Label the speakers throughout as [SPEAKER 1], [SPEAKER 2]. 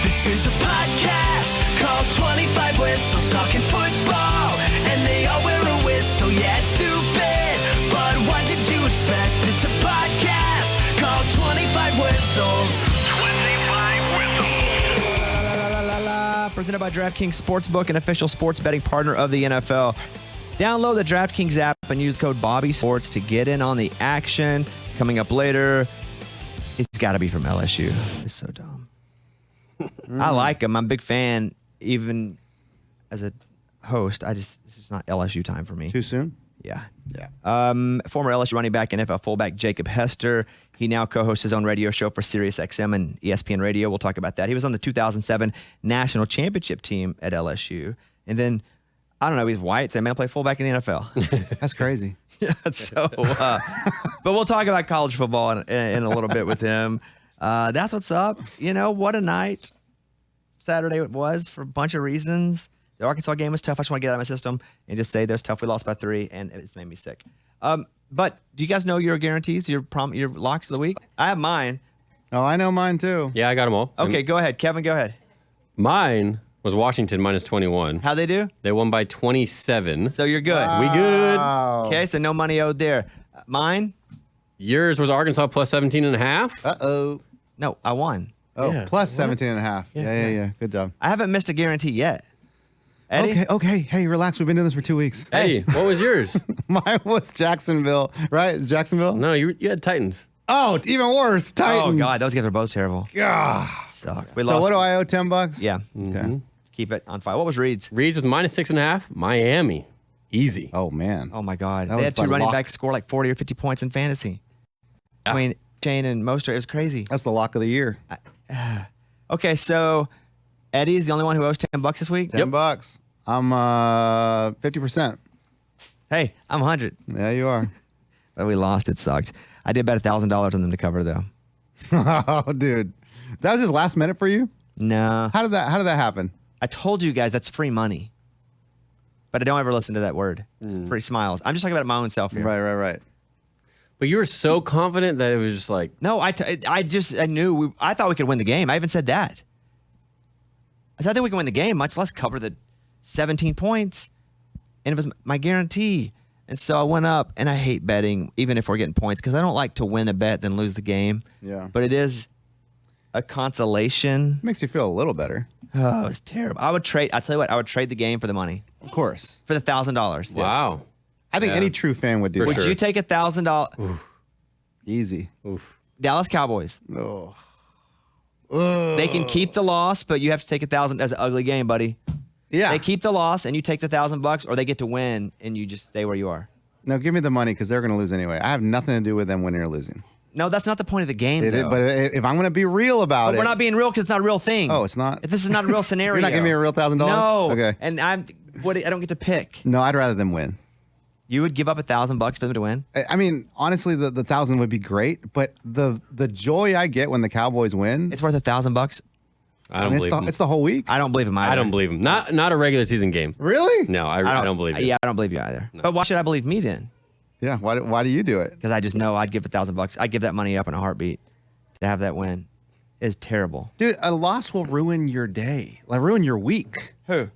[SPEAKER 1] This is a podcast called 25 Whistles, talking football, and they all wear a whistle. Yeah, it's stupid, but what did you expect? It's a podcast called 25 Whistles. 25 Whistles.
[SPEAKER 2] Presented by DraftKings Sportsbook, an official sports betting partner of the NFL. Download the DraftKings app and use code BobbySports to get in on the action. Coming up later, it's got to be from LSU. It's so dumb. I like him. I'm a big fan, even as a host. This is not LSU time for me.
[SPEAKER 3] Too soon?
[SPEAKER 2] Yeah.
[SPEAKER 3] Yeah.
[SPEAKER 2] Former LSU running back, NFL fullback Jacob Hester. He now co-hosts his own radio show for SiriusXM and ESPN Radio. We'll talk about that. He was on the 2007 National Championship team at LSU. And then, I don't know, he's white, so I'm going to play fullback in the NFL.
[SPEAKER 3] That's crazy.
[SPEAKER 2] Yeah, so, but we'll talk about college football in a little bit with him. That's what's up. You know, what a night Saturday it was for a bunch of reasons. The Arkansas game was tough. I just want to get it out of my system and just say there's tough. We lost by 3, and it's made me sick. But do you guys know your guarantees, your locks of the week? I have mine.
[SPEAKER 3] Oh, I know mine too.
[SPEAKER 4] Yeah, I got them all.
[SPEAKER 2] Okay, go ahead. Kevin, go ahead.
[SPEAKER 4] Mine was Washington minus 21.
[SPEAKER 2] How'd they do?
[SPEAKER 4] They won by 27.
[SPEAKER 2] So you're good.
[SPEAKER 4] We good.
[SPEAKER 2] Okay, so no money owed there. Mine?
[SPEAKER 4] Yours was Arkansas plus 17.5.
[SPEAKER 3] Uh-oh.
[SPEAKER 2] No, I won.
[SPEAKER 3] Oh,
[SPEAKER 4] Yeah.
[SPEAKER 3] plus 17 and a half.
[SPEAKER 2] Yeah.
[SPEAKER 3] Yeah. Good job.
[SPEAKER 2] I haven't missed a guarantee yet. Eddie?
[SPEAKER 3] Okay. Hey, relax. We've been doing this for 2 weeks.
[SPEAKER 4] Hey, what was yours?
[SPEAKER 3] Mine was Jacksonville, right? Is Jacksonville?
[SPEAKER 4] No, you had Titans.
[SPEAKER 3] Oh, even worse. Titans.
[SPEAKER 2] Oh, God, those games are both terrible.
[SPEAKER 3] God.
[SPEAKER 2] Suck.
[SPEAKER 3] So what do I owe, $10?
[SPEAKER 2] Yeah.
[SPEAKER 3] Okay.
[SPEAKER 2] Keep it on fire. What was Reed's?
[SPEAKER 4] Reed's was minus 6.5. Miami. Easy.
[SPEAKER 3] Oh, man.
[SPEAKER 2] Oh, my God.
[SPEAKER 3] That
[SPEAKER 2] They
[SPEAKER 3] was
[SPEAKER 2] had two
[SPEAKER 3] like
[SPEAKER 2] running
[SPEAKER 3] lock.
[SPEAKER 2] backs score like 40 or 50 points in fantasy. Between Shane and Mostert. It was crazy.
[SPEAKER 3] That's the lock of the year.
[SPEAKER 2] Okay, so Eddie's the only one who owes $10 this week?
[SPEAKER 3] $10. I'm 50%.
[SPEAKER 2] Hey, I'm 100.
[SPEAKER 3] Yeah, you are.
[SPEAKER 2] But we lost. It sucked. I did bet $1,000 on them to cover, though.
[SPEAKER 3] Oh, dude. That was just last minute for you?
[SPEAKER 2] No.
[SPEAKER 3] How did that happen?
[SPEAKER 2] I told you guys that's free money. But I don't ever listen to that word. Free smiles. I'm just talking about my own self here.
[SPEAKER 3] Right.
[SPEAKER 4] But you were so confident that it was just like,
[SPEAKER 2] No, I knew. I thought we could win the game. I even said that. I said, I think we can win the game, much less cover the 17 points. And it was my guarantee. And so I went up, and I hate betting, even if we're getting points, because I don't like to win a bet then lose the game.
[SPEAKER 3] Yeah.
[SPEAKER 2] But it is a consolation.
[SPEAKER 3] Makes you feel a little better.
[SPEAKER 2] Oh, it's terrible. I'll tell you what, I would trade the game for the money.
[SPEAKER 3] Of course.
[SPEAKER 2] For the $1,000.
[SPEAKER 4] wow.
[SPEAKER 3] I think any true fan would do
[SPEAKER 4] For
[SPEAKER 3] that.
[SPEAKER 2] Would
[SPEAKER 4] sure.
[SPEAKER 2] you take $1,000?
[SPEAKER 3] Easy.
[SPEAKER 4] Oof.
[SPEAKER 2] Dallas Cowboys.
[SPEAKER 3] Oh.
[SPEAKER 2] They can keep the loss, but you have to take $1,000 as an ugly game, buddy.
[SPEAKER 3] Yeah.
[SPEAKER 2] They keep the loss and you take the $1,000, or they get to win and you just stay where you are.
[SPEAKER 3] No, give me the money because they're going to lose anyway. I have nothing to do with them winning or losing.
[SPEAKER 2] No, that's not the point of the game, though.
[SPEAKER 3] But if I'm going to be real about it.
[SPEAKER 2] We're not being real because it's not a real thing.
[SPEAKER 3] Oh, it's not?
[SPEAKER 2] This is not a real scenario.
[SPEAKER 3] You're not giving me a real $1,000?
[SPEAKER 2] No.
[SPEAKER 3] Okay.
[SPEAKER 2] And I don't get to pick.
[SPEAKER 3] No, I'd rather them win.
[SPEAKER 2] You would give up $1,000 for them to win?
[SPEAKER 3] I mean, honestly, the 1,000 would be great, but the joy I get when the Cowboys win,
[SPEAKER 2] It's worth $1,000.
[SPEAKER 4] I don't believe him.
[SPEAKER 3] it's the whole week.
[SPEAKER 2] I don't believe him either.
[SPEAKER 4] I don't believe him. Not a regular season game.
[SPEAKER 3] Really?
[SPEAKER 4] No, I don't believe it.
[SPEAKER 2] Yeah, I don't believe you either. But why should I believe me then?
[SPEAKER 3] Yeah. Why do you do it?
[SPEAKER 2] Because I just know I'd give $1,000. I'd give that money up in a heartbeat to have that win. It's terrible.
[SPEAKER 3] Dude, a loss will ruin your day, like ruin your week.
[SPEAKER 2] Who?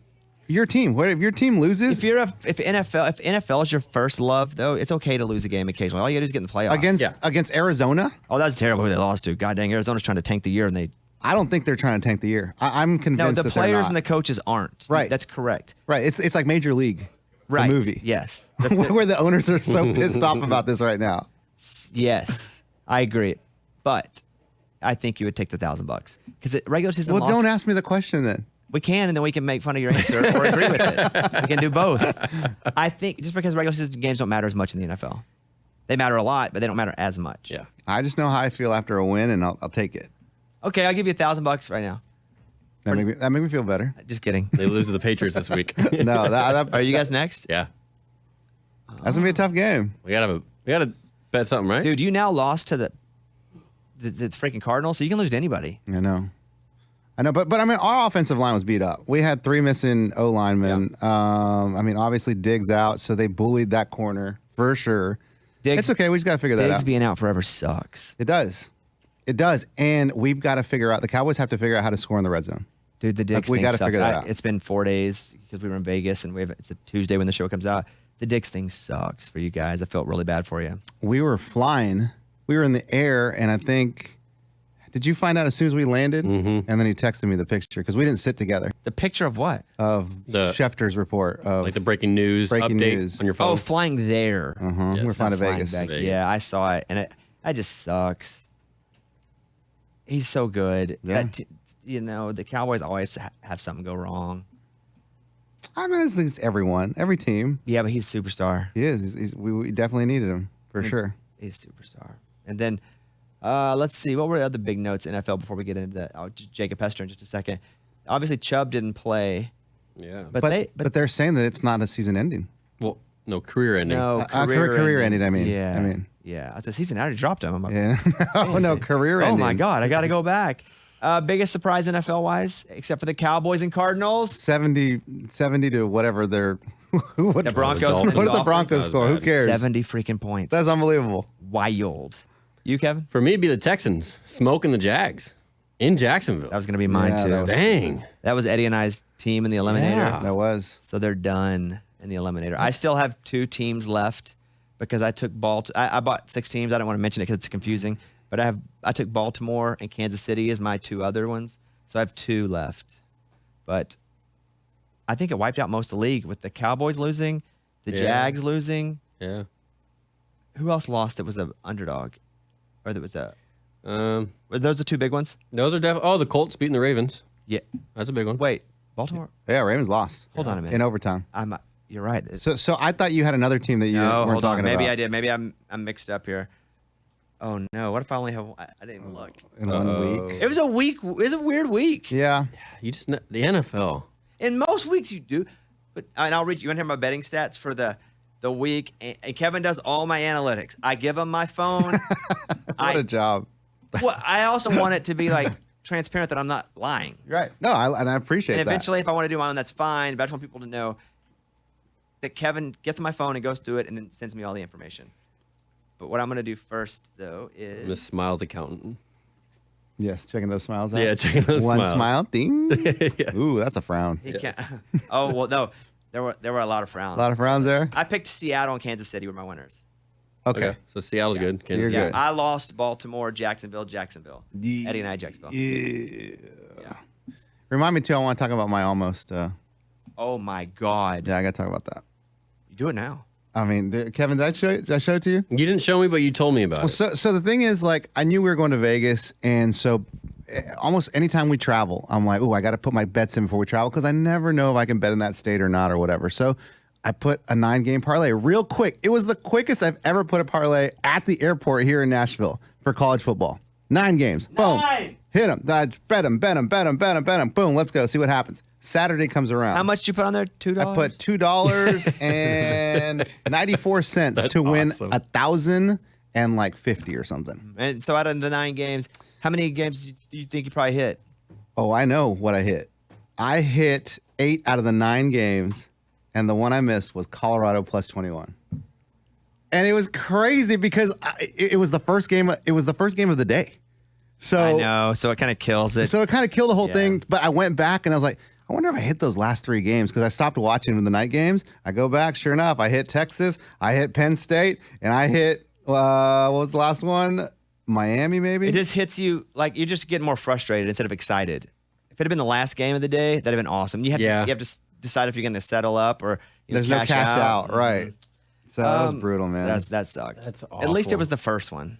[SPEAKER 3] Your team. What if your team loses
[SPEAKER 2] If NFL is your first love, though, it's okay to lose a game occasionally. All you gotta do is get in the playoffs.
[SPEAKER 3] against Arizona?
[SPEAKER 2] Oh, that's terrible who they lost to. God dang, Arizona's trying to tank the year, and they.
[SPEAKER 3] I don't think they're trying to tank the year. I'm
[SPEAKER 2] No,
[SPEAKER 3] convinced
[SPEAKER 2] the
[SPEAKER 3] that
[SPEAKER 2] players
[SPEAKER 3] they're
[SPEAKER 2] and
[SPEAKER 3] not.
[SPEAKER 2] the coaches aren't.
[SPEAKER 3] Right.
[SPEAKER 2] That's correct.
[SPEAKER 3] Right. It's like Major League.
[SPEAKER 2] Right.
[SPEAKER 3] The movie.
[SPEAKER 2] Yes.
[SPEAKER 3] Where the owners are so pissed off about this right now.
[SPEAKER 2] Yes, I agree. But I think you would take the $1,000 because regular season.
[SPEAKER 3] Well,
[SPEAKER 2] loss,
[SPEAKER 3] don't ask me the question then.
[SPEAKER 2] We can, and then we can make fun of your answer or agree with it. We can do both. I think just because regular season games don't matter as much in the NFL, they matter a lot, but they don't matter as much.
[SPEAKER 4] Yeah.
[SPEAKER 3] I just know how I feel after a win, and I'll take it.
[SPEAKER 2] Okay, I'll give you $1,000 right now.
[SPEAKER 3] That make me feel better.
[SPEAKER 2] Just kidding.
[SPEAKER 4] They lose to the Patriots this week.
[SPEAKER 3] No,
[SPEAKER 2] Are you guys next?
[SPEAKER 4] Yeah.
[SPEAKER 3] that's gonna be a tough game.
[SPEAKER 4] We gotta bet something, right?
[SPEAKER 2] Dude, you now lost to the freaking Cardinals, so you can lose to anybody.
[SPEAKER 3] I know, but I mean, our offensive line was beat up. We had 3 missing O linemen. I mean, obviously Diggs out, so they bullied that corner for sure.
[SPEAKER 2] Diggs-
[SPEAKER 3] It's okay. We just gotta figure that
[SPEAKER 2] Diggs
[SPEAKER 3] out.
[SPEAKER 2] being out forever sucks.
[SPEAKER 3] It does. It does, and we've got to figure out. The Cowboys have to figure out how to score in the red zone.
[SPEAKER 2] Dude, the Diggs
[SPEAKER 3] we
[SPEAKER 2] thing
[SPEAKER 3] gotta
[SPEAKER 2] sucks.
[SPEAKER 3] figure that out.
[SPEAKER 2] It's been 4 days because we were in Vegas, and it's a Tuesday when the show comes out. The Diggs thing sucks for you guys. I felt really bad for you.
[SPEAKER 3] We were flying. We were in the air, and I think. Did you find out as soon as we landed? Mm-hmm. And then he texted me the picture because we didn't sit together.
[SPEAKER 2] The picture of what?
[SPEAKER 3] Of Schefter's report of
[SPEAKER 4] Like the breaking news update on your phone.
[SPEAKER 2] Oh, flying there.
[SPEAKER 3] We're flying to Vegas.
[SPEAKER 2] Vegas. Yeah, I saw it, and it just sucks. He's so good.
[SPEAKER 3] Yeah.
[SPEAKER 2] The Cowboys always have something go wrong.
[SPEAKER 3] I mean, it's everyone, every team.
[SPEAKER 2] Yeah, but he's a superstar.
[SPEAKER 3] He is. We definitely needed him for sure.
[SPEAKER 2] He's a superstar. And then let's see. What were the other big notes in NFL before we get into that? Jacob Hester in just a second. Obviously, Chubb didn't play.
[SPEAKER 4] Yeah.
[SPEAKER 3] But they're saying that it's not a season ending.
[SPEAKER 4] Well, no, career ending.
[SPEAKER 2] No,
[SPEAKER 3] career ending. I mean.
[SPEAKER 2] Yeah. The season already dropped him.
[SPEAKER 3] Yeah. no, career ending.
[SPEAKER 2] Oh my God, I got to go back. Biggest surprise NFL wise, except for the Cowboys and Cardinals.
[SPEAKER 3] 70 to whatever they're.
[SPEAKER 2] The Broncos.
[SPEAKER 3] What did the Broncos score? Who cares?
[SPEAKER 2] 70 freaking points.
[SPEAKER 3] That's unbelievable.
[SPEAKER 2] Wild. You, Kevin?
[SPEAKER 4] For me, it'd be the Texans smoking the Jags in Jacksonville.
[SPEAKER 2] That was going to be mine too.
[SPEAKER 4] Dang.
[SPEAKER 2] That was Eddie and I's team in the Eliminator.
[SPEAKER 4] Yeah.
[SPEAKER 3] That was.
[SPEAKER 2] So they're done in the Eliminator. I still have 2 teams left because I took I bought 6 teams. I don't want to mention it because it's confusing. But I took Baltimore and Kansas City as my 2 other ones. So I have 2 left. But I think it wiped out most of the league with the Cowboys losing, the Jags losing.
[SPEAKER 4] Yeah.
[SPEAKER 2] Who else lost that was an underdog? Or that was were those the 2 big ones?
[SPEAKER 4] Those are definitely. Oh, the Colts beating the Ravens.
[SPEAKER 2] Yeah.
[SPEAKER 4] That's a big one.
[SPEAKER 2] Wait, Baltimore?
[SPEAKER 3] Yeah, Ravens lost.
[SPEAKER 2] Hold on a minute.
[SPEAKER 3] In overtime.
[SPEAKER 2] You're right.
[SPEAKER 3] So I thought you had another team that you weren't
[SPEAKER 2] hold
[SPEAKER 3] talking
[SPEAKER 2] on. Maybe
[SPEAKER 3] about.
[SPEAKER 2] I did. Maybe I'm mixed up here. Oh no! What if I only have? I didn't even look.
[SPEAKER 3] In 1 week.
[SPEAKER 2] It was a week. It was a weird week.
[SPEAKER 3] Yeah.
[SPEAKER 4] You just the NFL.
[SPEAKER 2] In most weeks you do, but and I'll read you. Want to hear my betting stats for the week? And Kevin does all my analytics. I give him my phone.
[SPEAKER 3] What a job.
[SPEAKER 2] Well, I also want it to be like transparent that I'm not lying.
[SPEAKER 3] Right. No, I appreciate
[SPEAKER 2] And
[SPEAKER 3] that.
[SPEAKER 2] eventually, if I want to do my own, that's fine. But I just want people to know that Kevin gets on my phone and goes through it and then sends me all the information. But what I'm going to do first, though, is
[SPEAKER 4] Miss Smiles accountant.
[SPEAKER 3] Yes, checking those smiles out.
[SPEAKER 4] Yeah, checking those
[SPEAKER 3] One
[SPEAKER 4] smiles.
[SPEAKER 3] smile, ding.
[SPEAKER 4] Yes.
[SPEAKER 3] Ooh, that's a frown.
[SPEAKER 2] he can't. Oh well, no, there were a lot of frowns.
[SPEAKER 3] A lot of frowns there.
[SPEAKER 2] I picked Seattle and Kansas City were my winners.
[SPEAKER 3] Okay.
[SPEAKER 4] So Seattle's good. Kansas
[SPEAKER 3] You're
[SPEAKER 4] City.
[SPEAKER 2] Yeah,
[SPEAKER 3] good.
[SPEAKER 2] I lost Baltimore, Jacksonville. Eddie and I, Jacksonville.
[SPEAKER 3] Yeah. Remind me too. I want to talk about my almost.
[SPEAKER 2] Oh my God.
[SPEAKER 3] Yeah, I got to talk about that.
[SPEAKER 2] You do it now.
[SPEAKER 3] I mean, Kevin, did I show it to you?
[SPEAKER 4] You didn't show me, but you told me about
[SPEAKER 3] Well,
[SPEAKER 4] it.
[SPEAKER 3] so the thing is, like, I knew we were going to Vegas, and so almost anytime we travel, I'm like, oh, I got to put my bets in before we travel because I never know if I can bet in that state or not or whatever. So I put a 9-game parlay real quick. It was the quickest I've ever put a parlay at the airport here in Nashville for college football. 9 games. Boom.
[SPEAKER 2] 9.
[SPEAKER 3] Hit them. Bet them. Boom. Let's go. See what happens. Saturday comes around.
[SPEAKER 2] How much did you put on there? $2.
[SPEAKER 3] I put $2.94
[SPEAKER 4] That's
[SPEAKER 3] to win
[SPEAKER 4] awesome.
[SPEAKER 3] 1,050 or something.
[SPEAKER 2] And so out of the 9 games, how many games do you think you probably hit?
[SPEAKER 3] Oh, I know what I hit. I hit 8 out of the 9 games, and the one I missed was Colorado plus 21. And it was crazy because it was the first game. It was the first game of the day. So
[SPEAKER 2] I know. So it kind of kills it.
[SPEAKER 3] So it kind of killed the whole
[SPEAKER 2] Yeah.
[SPEAKER 3] thing. But I went back and I was like, I wonder if I hit those last 3 games because I stopped watching the night games. I go back, sure enough, I hit Texas, I hit Penn State, and I hit what was the last one? Miami, maybe.
[SPEAKER 2] It just hits you like you just get more frustrated instead of excited. If it had been the last game of the day, that'd have been awesome. You have to decide if you're going to settle up or
[SPEAKER 3] There's no cash out, right? So that was brutal, man.
[SPEAKER 2] That sucked.
[SPEAKER 4] That's
[SPEAKER 2] At least it
[SPEAKER 4] awful.
[SPEAKER 2] was the first one.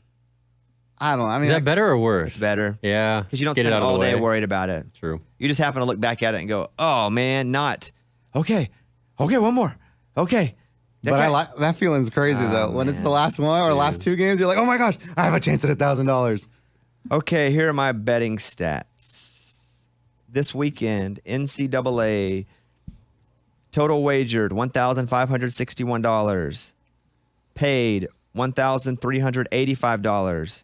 [SPEAKER 3] I don't know. I mean,
[SPEAKER 4] Is that better or worse?
[SPEAKER 2] It's better.
[SPEAKER 4] Yeah.
[SPEAKER 2] Because you don't
[SPEAKER 4] Get it
[SPEAKER 2] spend
[SPEAKER 4] out of
[SPEAKER 2] all
[SPEAKER 4] the
[SPEAKER 2] day
[SPEAKER 4] way.
[SPEAKER 2] worried about it.
[SPEAKER 4] True.
[SPEAKER 2] You just happen to look back at it and go, oh, man, not. Okay, one more. Okay.
[SPEAKER 3] but I like that feeling's crazy though. When it's the last one or the last 2 games, you're like, oh my gosh, I have a chance at $1,000.
[SPEAKER 2] Okay, here are my betting stats. This weekend, NCAA total wagered $1,561. Paid $1,385.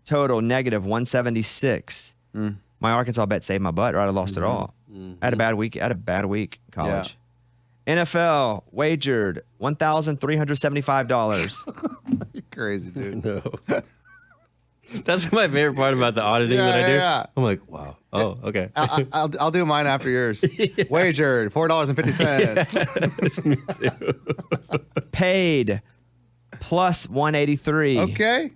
[SPEAKER 2] Total negative 176. My Arkansas bet saved my butt, or I'd have lost it all. I had a bad week. In college. NFL wagered $1,375.
[SPEAKER 3] You're crazy, dude.
[SPEAKER 4] No. That's my favorite part about the auditing that I do.
[SPEAKER 3] Yeah.
[SPEAKER 4] I'm like, wow. Oh, okay.
[SPEAKER 3] I'll do mine after yours. Wagered $4.50.
[SPEAKER 4] Me too.
[SPEAKER 2] Paid plus 183.
[SPEAKER 3] Okay.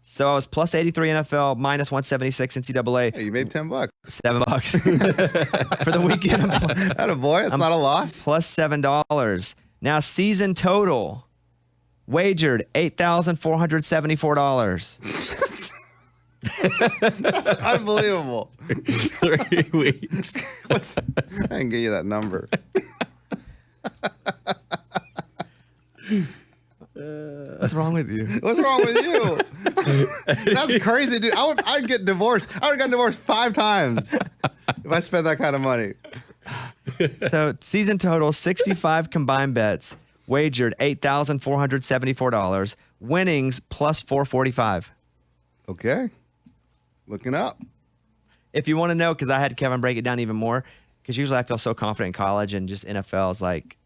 [SPEAKER 2] So I was plus 83 NFL, minus 176 NCAA.
[SPEAKER 3] Hey, you made $10.
[SPEAKER 2] $7 for the weekend.
[SPEAKER 3] Attaboy, it's not a loss.
[SPEAKER 2] Plus $7. Now season total wagered $8,474.
[SPEAKER 3] That's unbelievable.
[SPEAKER 4] 3 weeks.
[SPEAKER 3] I can give you that number.
[SPEAKER 2] What's wrong with you?
[SPEAKER 3] What's wrong with you? That's crazy, dude. I'd get divorced. I would have gotten divorced 5 times if I spent that kind of money.
[SPEAKER 2] So season total 65 combined bets, wagered $8,474. Winnings plus 445.
[SPEAKER 3] Okay. Looking up.
[SPEAKER 2] If you want to know, because I had Kevin break it down even more, because usually I feel so confident in college and just NFL is like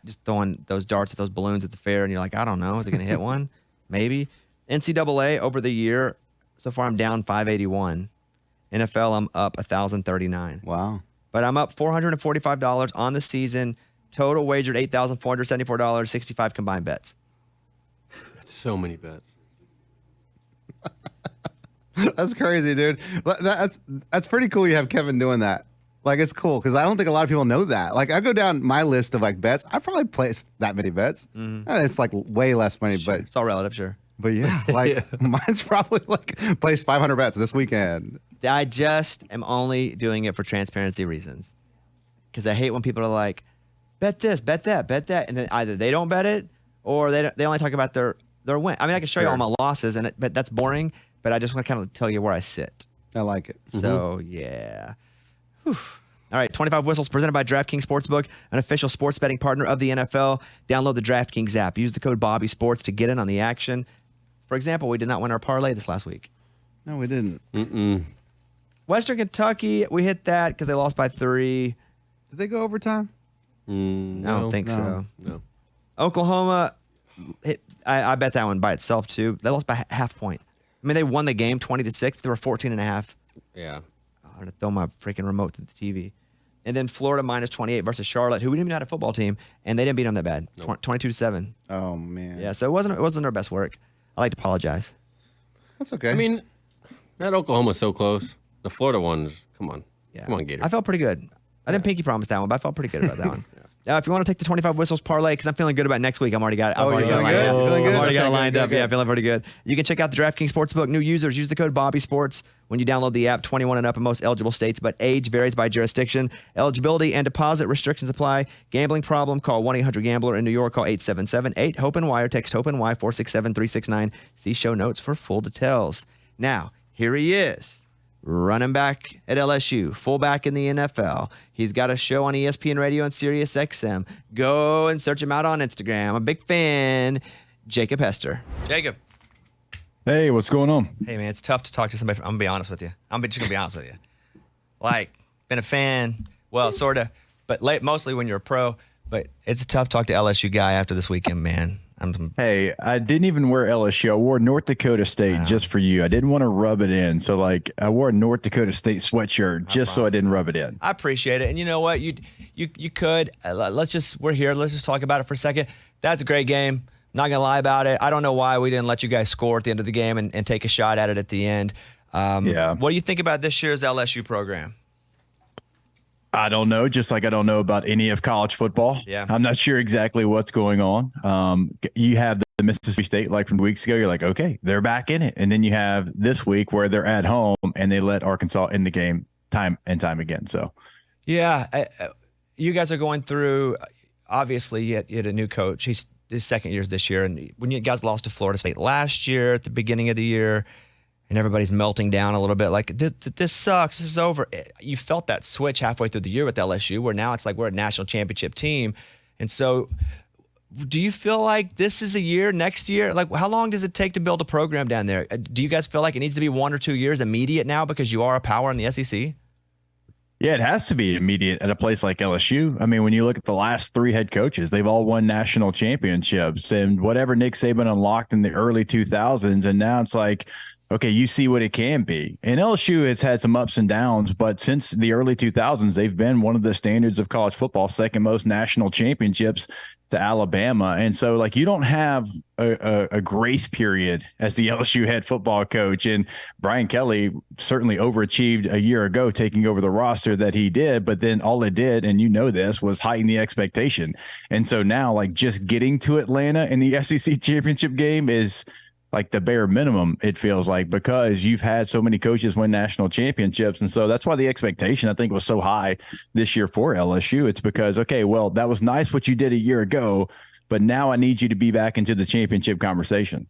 [SPEAKER 2] just throwing those darts at those balloons at the fair, and you're like, I don't know, is it going to hit one? Maybe. NCAA over the year, so far I'm down 581. NFL, I'm up 1,039.
[SPEAKER 3] Wow.
[SPEAKER 2] But I'm up $445 on the season. Total wagered $8,474, 65 combined bets.
[SPEAKER 4] That's so many bets.
[SPEAKER 3] That's crazy, dude. That's pretty cool you have Kevin doing that. Like, it's cool because I don't think a lot of people know that. Like, I go down my list of like bets. I probably placed that many bets. And it's like way less money,
[SPEAKER 2] Sure. It's all relative, sure.
[SPEAKER 3] but yeah, like mine's probably like placed 500 bets this weekend.
[SPEAKER 2] I just am only doing it for transparency reasons. Because I hate when people are like, bet this, bet that, bet that. And then either they don't bet it or they only talk about their win. I mean, I can show you all my losses, but that's boring. But I just want to kind of tell you where I sit.
[SPEAKER 3] I like it.
[SPEAKER 2] So, yeah. Whew. All right, 25 Whistles presented by DraftKings Sportsbook, an official sports betting partner of the NFL. Download the DraftKings app. Use the code BobbySports to get in on the action. For example, we did not win our parlay this last week.
[SPEAKER 3] No, we didn't.
[SPEAKER 2] Western Kentucky, we hit that because they lost by 3.
[SPEAKER 3] Did they go overtime?
[SPEAKER 2] I don't think so.
[SPEAKER 4] No.
[SPEAKER 2] Oklahoma, I bet that one by itself, too. They lost by half point. I mean, they won the game 20-6. They were 14.5.
[SPEAKER 4] Yeah.
[SPEAKER 2] I'm going to throw my freaking remote to the TV. And then Florida minus 28 versus Charlotte, who we didn't even have a football team, and they didn't beat them that bad.
[SPEAKER 4] Nope.
[SPEAKER 2] 22-7.
[SPEAKER 3] Oh, man.
[SPEAKER 2] Yeah, so it wasn't their best work. I like to apologize.
[SPEAKER 3] That's okay.
[SPEAKER 4] I mean, that Oklahoma's so close. The Florida ones, come on.
[SPEAKER 2] Yeah.
[SPEAKER 4] Come on, Gator.
[SPEAKER 2] I felt pretty good. I didn't pinky promise that one, but I felt pretty good about that one. If you want to take the 25 Whistles parlay, because I'm feeling good about next week, I'm already got it.
[SPEAKER 3] Oh, you're feeling good?
[SPEAKER 2] I've already got it
[SPEAKER 3] Okay,
[SPEAKER 2] lined
[SPEAKER 3] good,
[SPEAKER 2] up.
[SPEAKER 3] good.
[SPEAKER 2] Yeah, feeling pretty good. You can check out the DraftKings Sportsbook. New users use the code BobbySports when you download the app. 21 and up in most eligible states, but age varies by jurisdiction. Eligibility and deposit restrictions apply. Gambling problem? Call 1-800-GAMBLER. In New York, call 877-8-HOPE-NY or text HOPE-NY 467-369. See show notes for full details. Now, here he is. Running back at LSU, fullback in the NFL. He's got a show on ESPN Radio and Sirius XM. Go and search him out on Instagram. I'm a big fan. Jacob Hester. Jacob.
[SPEAKER 5] Hey, what's going on?
[SPEAKER 2] Hey, man, it's tough to talk to somebody. I'm going to be honest with you. I'm just going to be honest with you. Like, been a fan, well, sort of, but mostly when you're a pro. But it's a tough talk to LSU guy after this weekend, man.
[SPEAKER 5] Hey, I didn't even wear LSU. I wore North Dakota State just for you. I didn't want to rub it in. So, like, I wore a North Dakota State sweatshirt just so I didn't rub it in.
[SPEAKER 2] I appreciate it. And you know what? You could. We're here. Let's just talk about it for a second. That's a great game. Not going to lie about it. I don't know why we didn't let you guys score at the end of the game and take a shot at it at the end.
[SPEAKER 5] Yeah.
[SPEAKER 2] What do you think about this year's LSU program?
[SPEAKER 5] I don't know, just like I don't know about any of college football.
[SPEAKER 2] Yeah.
[SPEAKER 5] I'm not sure exactly what's going on. You have the Mississippi State, like from weeks ago, you're like, okay, they're back in it. And then you have this week where they're at home and they let Arkansas in the game time and time again. So,
[SPEAKER 2] yeah, you guys are going through, obviously, you had a new coach. His second year's this year. And when you guys lost to Florida State last year at the beginning of the year, and everybody's melting down a little bit like, this sucks, this is over. You felt that switch halfway through the year with LSU where now it's like we're a national championship team. And so do you feel like this is a year next year? Like, how long does it take to build a program down there? Do you guys feel like it needs to be 1 or 2 years immediate now because you are a power in the SEC?
[SPEAKER 5] yeah, it has to be immediate at a place like LSU. I mean, when you look at the last 3 head coaches, they've all won national championships and whatever Nick Saban unlocked in the early 2000s. And now it's like okay, you see what it can be. And LSU has had some ups and downs, but since the early 2000s, they've been one of the standards of college football, second most national championships to Alabama. And so, like, you don't have a grace period as the LSU head football coach. And Brian Kelly certainly overachieved a year ago, taking over the roster that he did. But then all it did, and you know this, was heighten the expectation. And so now, like, just getting to Atlanta in the SEC championship game is like the bare minimum, it feels like, because you've had so many coaches win national championships. And so that's why the expectation, I think, was so high this year for LSU. It's because, okay, well, that was nice what you did a year ago, but now I need you to be back into the championship conversation.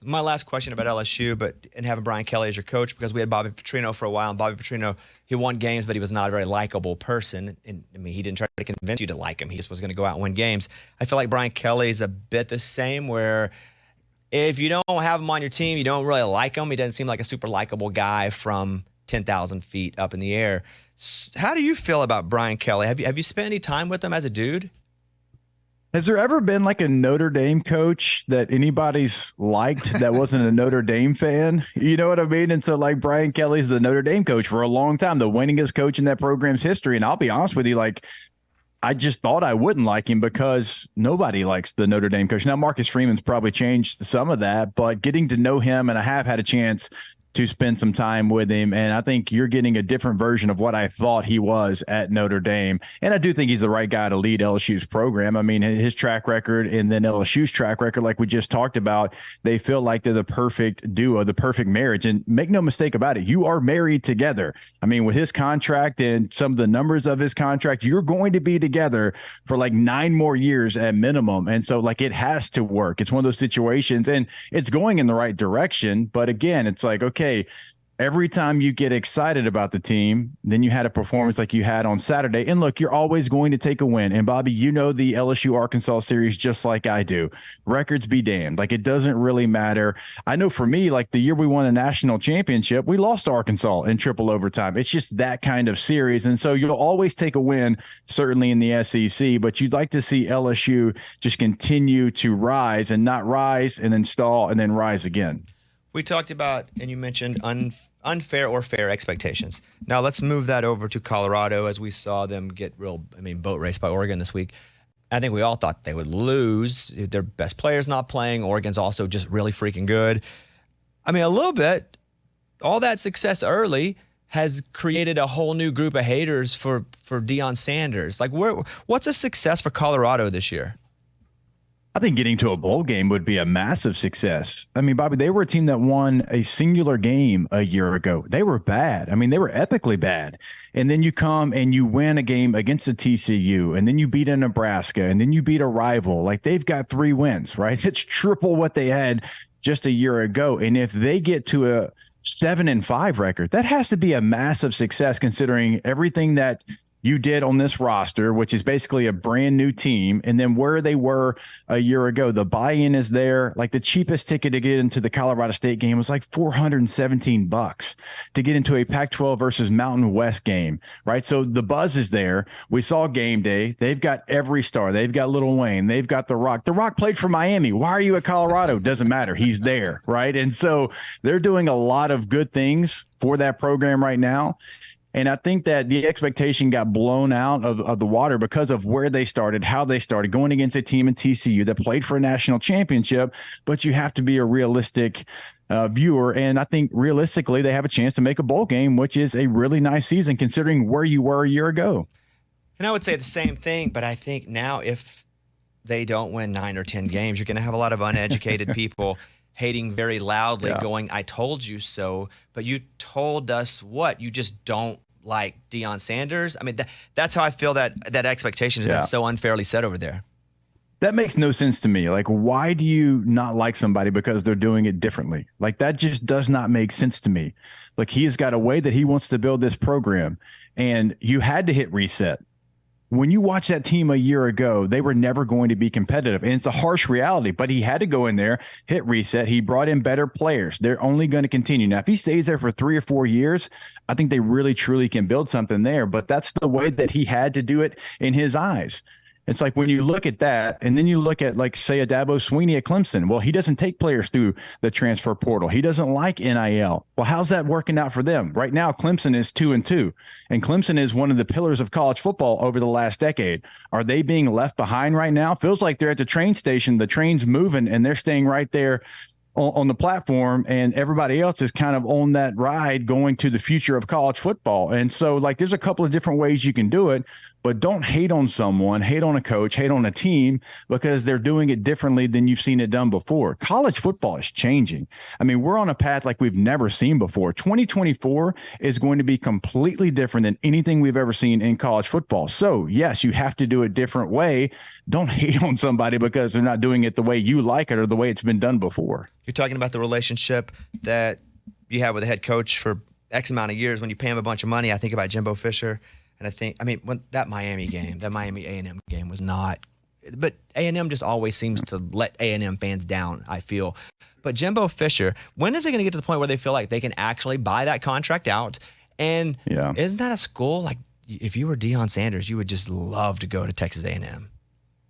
[SPEAKER 2] My last question about LSU, and having Brian Kelly as your coach, because we had Bobby Petrino for a while, and Bobby Petrino, he won games, but he was not a very likable person. And I mean, he didn't try to convince you to like him. He just was going to go out and win games. I feel like Brian Kelly is a bit the same, where if you don't have him on your team, you don't really like him. He doesn't seem like a super likable guy from 10,000 feet up in the air. How do you feel about Brian Kelly? Have you spent any time with him as a dude?
[SPEAKER 5] Has there ever been like a Notre Dame coach that anybody's liked that wasn't a Notre Dame fan? You know what I mean? And so, like, Brian Kelly's the Notre Dame coach for a long time, the winningest coach in that program's history. And I'll be honest with you, like, I just thought I wouldn't like him because nobody likes the Notre Dame coach. Now, Marcus Freeman's probably changed some of that, but getting to know him, and I have had a chance to spend some time with him, and I think you're getting a different version of what I thought he was at Notre Dame. And I do think he's the right guy to lead LSU's program. I mean, his track record and then LSU's track record, like we just talked about, they feel like they're the perfect duo, the perfect marriage. And make no mistake about it, you are married together. I mean, with his contract and some of the numbers of his contract, you're going to be together for like 9 more years at minimum. And so, like, it has to work. It's one of those situations, and it's going in the right direction. But again, it's like, okay, every time you get excited about the team, then you had a performance like you had on Saturday. And look, you're always going to take a win. And Bobby, you know the LSU Arkansas series just like I do. Records be damned. Like, it doesn't really matter. I know for me, like, the year we won a national championship, we lost to Arkansas in triple overtime. It's just that kind of series. And so you'll always take a win, certainly in the SEC, but you'd like to see LSU just continue to rise and not rise and then stall and then rise again.
[SPEAKER 2] We talked about, and you mentioned unfair or fair expectations. Now let's move that over to Colorado, as we saw them get boat raced by Oregon this week. I think we all thought they would lose. Their best players not playing. Oregon's also just really freaking good. I mean, a little bit, all that success early has created a whole new group of haters for Deion Sanders. Like, what's a success for Colorado this year?
[SPEAKER 5] I think getting to a bowl game would be a massive success. I mean, Bobby, they were a team that won a singular game a year ago. They were bad. I mean, they were epically bad. And then you come and you win a game against the TCU, and then you beat a Nebraska, and then you beat a rival. Like, they've got 3 wins, right? It's triple what they had just a year ago. And if they get to a 7-5 record, that has to be a massive success, considering everything that you did on this roster, which is basically a brand new team, and then where they were a year ago. The buy-in is there. Like, the cheapest ticket to get into the Colorado State game was like $417 to get into a Pac-12 versus Mountain West game, right? So the buzz is there. We saw game day. They've got every star. They've got Lil Wayne. They've got The Rock. The Rock played for Miami. Why are you at Colorado? Doesn't matter. He's there, right? And so they're doing a lot of good things for that program right now. And I think that the expectation got blown out of the water because of where they started, how they started, going against a team in TCU that played for a national championship. But you have to be a realistic viewer. And I think realistically, they have a chance to make a bowl game, which is a really nice season considering where you were a year ago.
[SPEAKER 2] And I would say the same thing, but I think now if they don't win 9 or 10 games, you're going to have a lot of uneducated people hating very loudly, going, I told you so. But you told us what? You just don't like Deion Sanders? I mean, that's how I feel that expectation has been so unfairly set over there.
[SPEAKER 5] That makes no sense to me. Like, why do you not like somebody because they're doing it differently? Like, that just does not make sense to me. Like, he's got a way that he wants to build this program, and you had to hit reset. When you watch that team a year ago, they were never going to be competitive. And it's a harsh reality, but he had to go in there, hit reset. He brought in better players. They're only going to continue. Now, if he stays there for 3 or 4 years, I think they really, truly can build something there. But that's the way that he had to do it in his eyes. It's like when you look at that, and then you look at, like, say, a Dabo Sweeney at Clemson. Well, he doesn't take players through the transfer portal. He doesn't like NIL. Well, how's that working out for them? Right now, Clemson is 2-2, and Clemson is one of the pillars of college football over the last decade. Are they being left behind right now? Feels like they're at the train station. The train's moving, and they're staying right there on the platform, and everybody else is kind of on that ride going to the future of college football. And so, like, there's a couple of different ways you can do it, but don't hate on someone, hate on a coach, hate on a team because they're doing it differently than you've seen it done before. College football is changing. I mean, we're on a path like we've never seen before. 2024 is going to be completely different than anything we've ever seen in college football. So yes, you have to do it a different way. Don't hate on somebody because they're not doing it the way you like it or the way it's been done before.
[SPEAKER 2] You're talking about the relationship that you have with a head coach for X amount of years. When you pay him a bunch of money, I think about Jimbo Fisher. And when that Miami A&M game was not, but A&M just always seems to let A&M fans down, I feel. But Jimbo Fisher, when is it going to get to the point where they feel like they can actually buy that contract out? And isn't that a school, like, if you were Deion Sanders, you would just love to go to Texas A&M?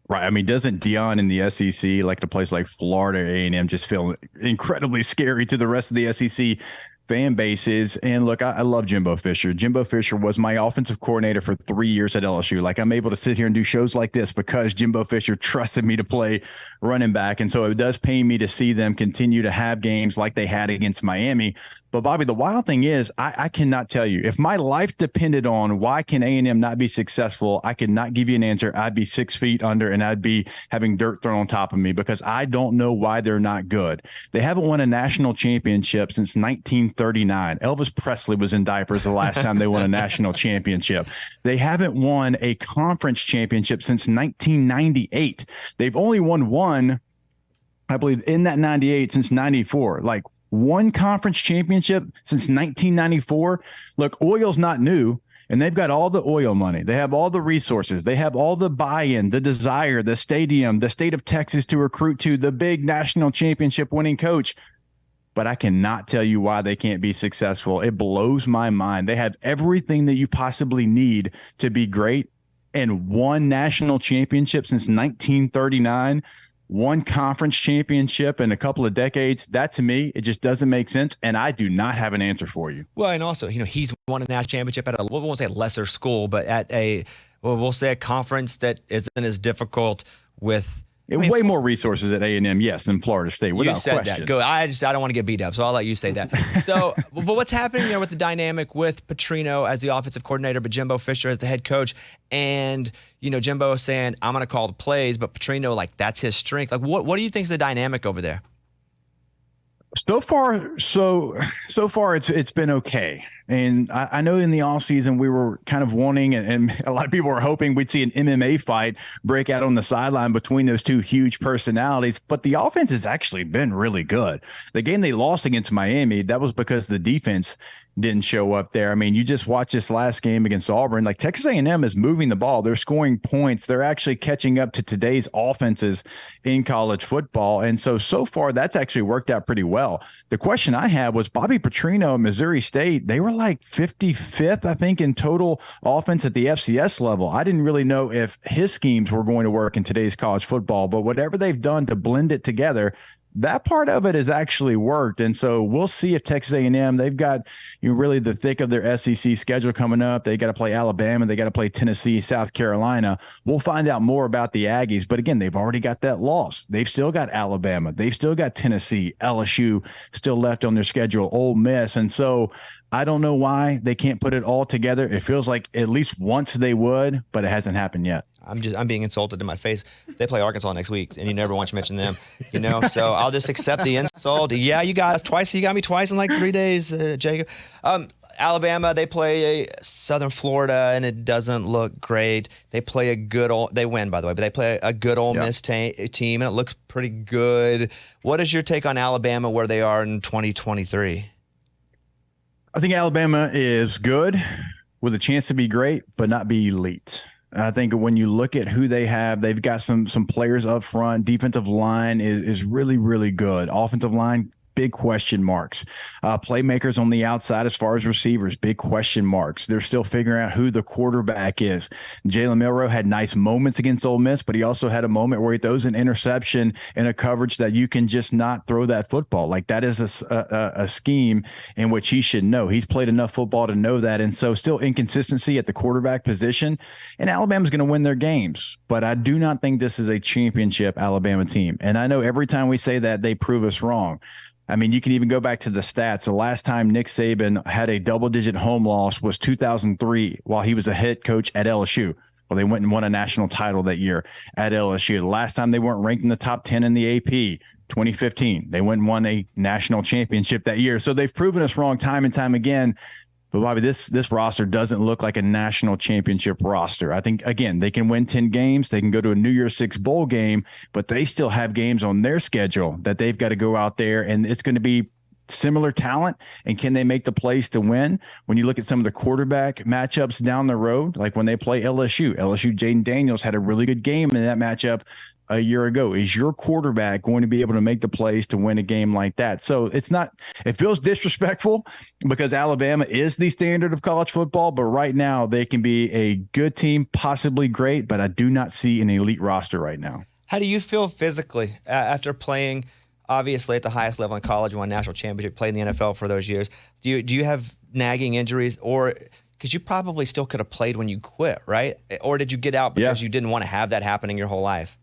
[SPEAKER 5] Right. I mean, doesn't Deion in the SEC, like a place like Florida A&M, just feel incredibly scary to the rest of the SEC fan bases? And look, I love Jimbo Fisher. Jimbo Fisher was my offensive coordinator for 3 years at LSU. Like, I'm able to sit here and do shows like this because Jimbo Fisher trusted me to play running back. And so it does pain me to see them continue to have games like they had against Miami. But Bobby, the wild thing is, I cannot tell you. If my life depended on why can A&M not be successful, I could not give you an answer. I'd be 6 feet under and I'd be having dirt thrown on top of me because I don't know why they're not good. They haven't won a national championship since 1939. Elvis Presley was in diapers the last time they won a national championship. They haven't won a conference championship since 1998. They've only won one, I believe, in that 98 since 94. Like, one conference championship since 1994. Look, oil's not new, and they've got all the oil money. They have all the resources. They have all the buy-in, the desire, the stadium, the state of Texas to recruit to, the big national championship winning coach. But I cannot tell you why they can't be successful. It blows my mind. They have everything that you possibly need to be great, and one national championship since 1939. One conference championship in a couple of decades. That, to me, it just doesn't make sense, and I do not have an answer for you.
[SPEAKER 2] Well, and also, he's won a national championship at we won't say a lesser school, but at we'll say a conference that isn't as difficult with
[SPEAKER 5] way more resources at A&M, yes, than Florida State, without question.
[SPEAKER 2] You said that. Good. I don't want to get beat up, so I'll let you say that. So, but what's happening there with the dynamic with Petrino as the offensive coordinator, but Jimbo Fisher as the head coach, and Jimbo saying, I'm going to call the plays, but Petrino, like, that's his strength. Like, what do you think is the dynamic over there?
[SPEAKER 5] So far, it's been okay. And I know in the offseason we were kind of wanting, and a lot of people were hoping we'd see an MMA fight break out on the sideline between those two huge personalities. But the offense has actually been really good. The game they lost against Miami, that was because the defense didn't show up there. I mean, you just watch this last game against Auburn. Like, Texas A&M is moving the ball. They're scoring points. They're actually catching up to today's offenses in college football. And so far, that's actually worked out pretty well. The question I had was Bobby Petrino at Missouri State. They were like 55th, I think, in total offense at the FCS level. I didn't really know if his schemes were going to work in today's college football, but whatever they've done to blend it together, that part of it has actually worked. And so we'll see if Texas A&M, they've got really the thick of their SEC schedule coming up. They got to play Alabama. They got to play Tennessee, South Carolina. We'll find out more about the Aggies. But again, they've already got that loss. They've still got Alabama. They've still got Tennessee, LSU still left on their schedule, Ole Miss. And so I don't know why they can't put it all together. It feels like at least once they would, but it hasn't happened yet.
[SPEAKER 2] I'm being insulted in my face. They play Arkansas next week, and you never want to mention them, so I'll just accept the insult. Yeah, you got us twice. You got me twice in like 3 days, Jacob. Alabama, they play Southern Florida, and it doesn't look great. They play they win, by the way, but they play a good Ole Miss team, and it looks pretty good. What is your take on Alabama, where they are in 2023?
[SPEAKER 5] I think Alabama is good with a chance to be great, but not be elite. I think when you look at who they have, they've got some players up front. Defensive line is really, really good. Offensive line big question marks. Playmakers on the outside as far as receivers, big question marks. They're still figuring out who the quarterback is. Jalen Milroe had nice moments against Ole Miss, but he also had a moment where he throws an interception in a coverage that you can just not throw that football. Like, that is a scheme in which he should know. He's played enough football to know that. And so still inconsistency at the quarterback position. And Alabama's going to win their games. But I do not think this is a championship Alabama team. And I know every time we say that, they prove us wrong. I mean, you can even go back to the stats. The last time Nick Saban had a double-digit home loss was 2003 while he was a head coach at LSU. Well, they went and won a national title that year at LSU. The last time they weren't ranked in the top 10 in the AP, 2015. They went and won a national championship that year. So they've proven us wrong time and time again. But Bobby, this roster doesn't look like a national championship roster. I think, again, they can win 10 games. They can go to a New Year's Six bowl game, but they still have games on their schedule that they've got to go out there, and it's going to be similar talent. And can they make the plays to win? When you look at some of the quarterback matchups down the road, like when they play LSU, Jaden Daniels had a really good game in that matchup a year ago. Is your quarterback going to be able to make the plays to win a game like that? So it feels disrespectful because Alabama is the standard of college football, but right now they can be a good team, possibly great, but I do not see an elite roster right now.
[SPEAKER 2] How do you feel physically after playing, obviously, at the highest level in college, won national championship, played in the NFL for those years? Do you have nagging injuries, or because you probably still could have played when you quit, right? Or did you get out because you didn't want to have that happening your whole life?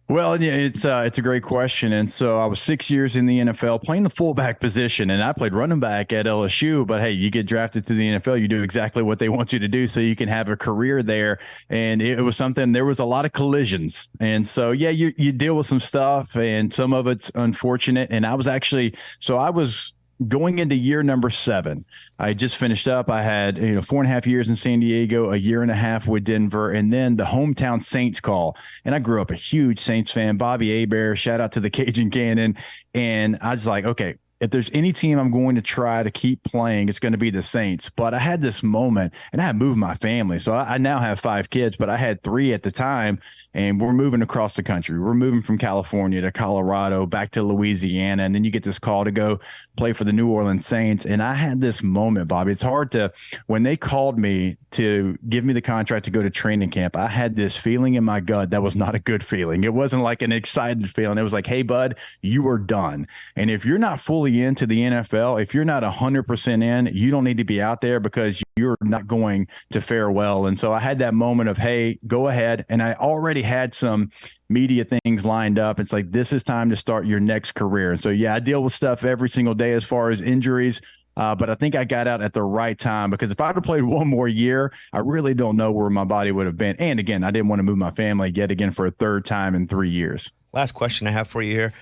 [SPEAKER 5] Well, yeah, it's a great question. And so I was 6 years in the NFL playing the fullback position, and I played running back at LSU. But hey, you get drafted to the NFL, you do exactly what they want you to do so you can have a career there. And it was something, there was a lot of collisions. And so, yeah, you deal with some stuff, and some of it's unfortunate. And I was going into year number 7. I just finished up. I had 4.5 years in San Diego, a year and a half with Denver, and then the hometown Saints call. And I grew up a huge Saints fan. Bobby Hebert, shout out to the Cajun Cannon. And I was like, okay, if there's any team I'm going to try to keep playing, it's going to be the Saints. But I had this moment, and I had moved my family. So I now have 5 kids, but I had 3 at the time, and we're moving across the country. We're moving from California to Colorado, back to Louisiana, and then you get this call to go play for the New Orleans Saints. And I had this moment, Bobby. It's hard to, when they called me to give me the contract to go to training camp, I had this feeling in my gut that was not a good feeling. It wasn't like an excited feeling. It was like, hey, bud, you are done. And if you're not fully into the NFL, if you're not 100% in, you don't need to be out there because you're not going to fare well. And so I had that moment of, hey, go ahead. And I already had some media things lined up. It's like, this is time to start your next career. And so, yeah, I deal with stuff every single day as far as injuries. But I think I got out at the right time, because if I'd have played one more year, I really don't know where my body would have been. And again, I didn't want to move my family yet again for a third time in 3 years.
[SPEAKER 2] Last question I have for you here.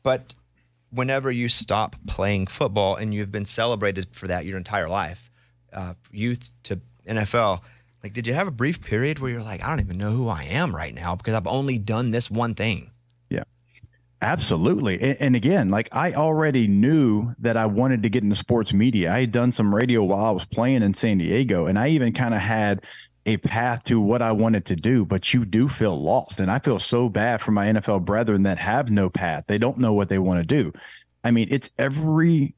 [SPEAKER 2] But whenever you stop playing football, and you've been celebrated for that your entire life, youth to NFL, like, did you have a brief period where you're like, I don't even know who I am right now because I've only done this one thing?
[SPEAKER 5] Yeah, absolutely. And again, like, I already knew that I wanted to get into sports media. I had done some radio while I was playing in San Diego, and I even kind of had a path to what I wanted to do, but you do feel lost. And I feel so bad for my NFL brethren that have no path. They don't know what they want to do. I mean, it's every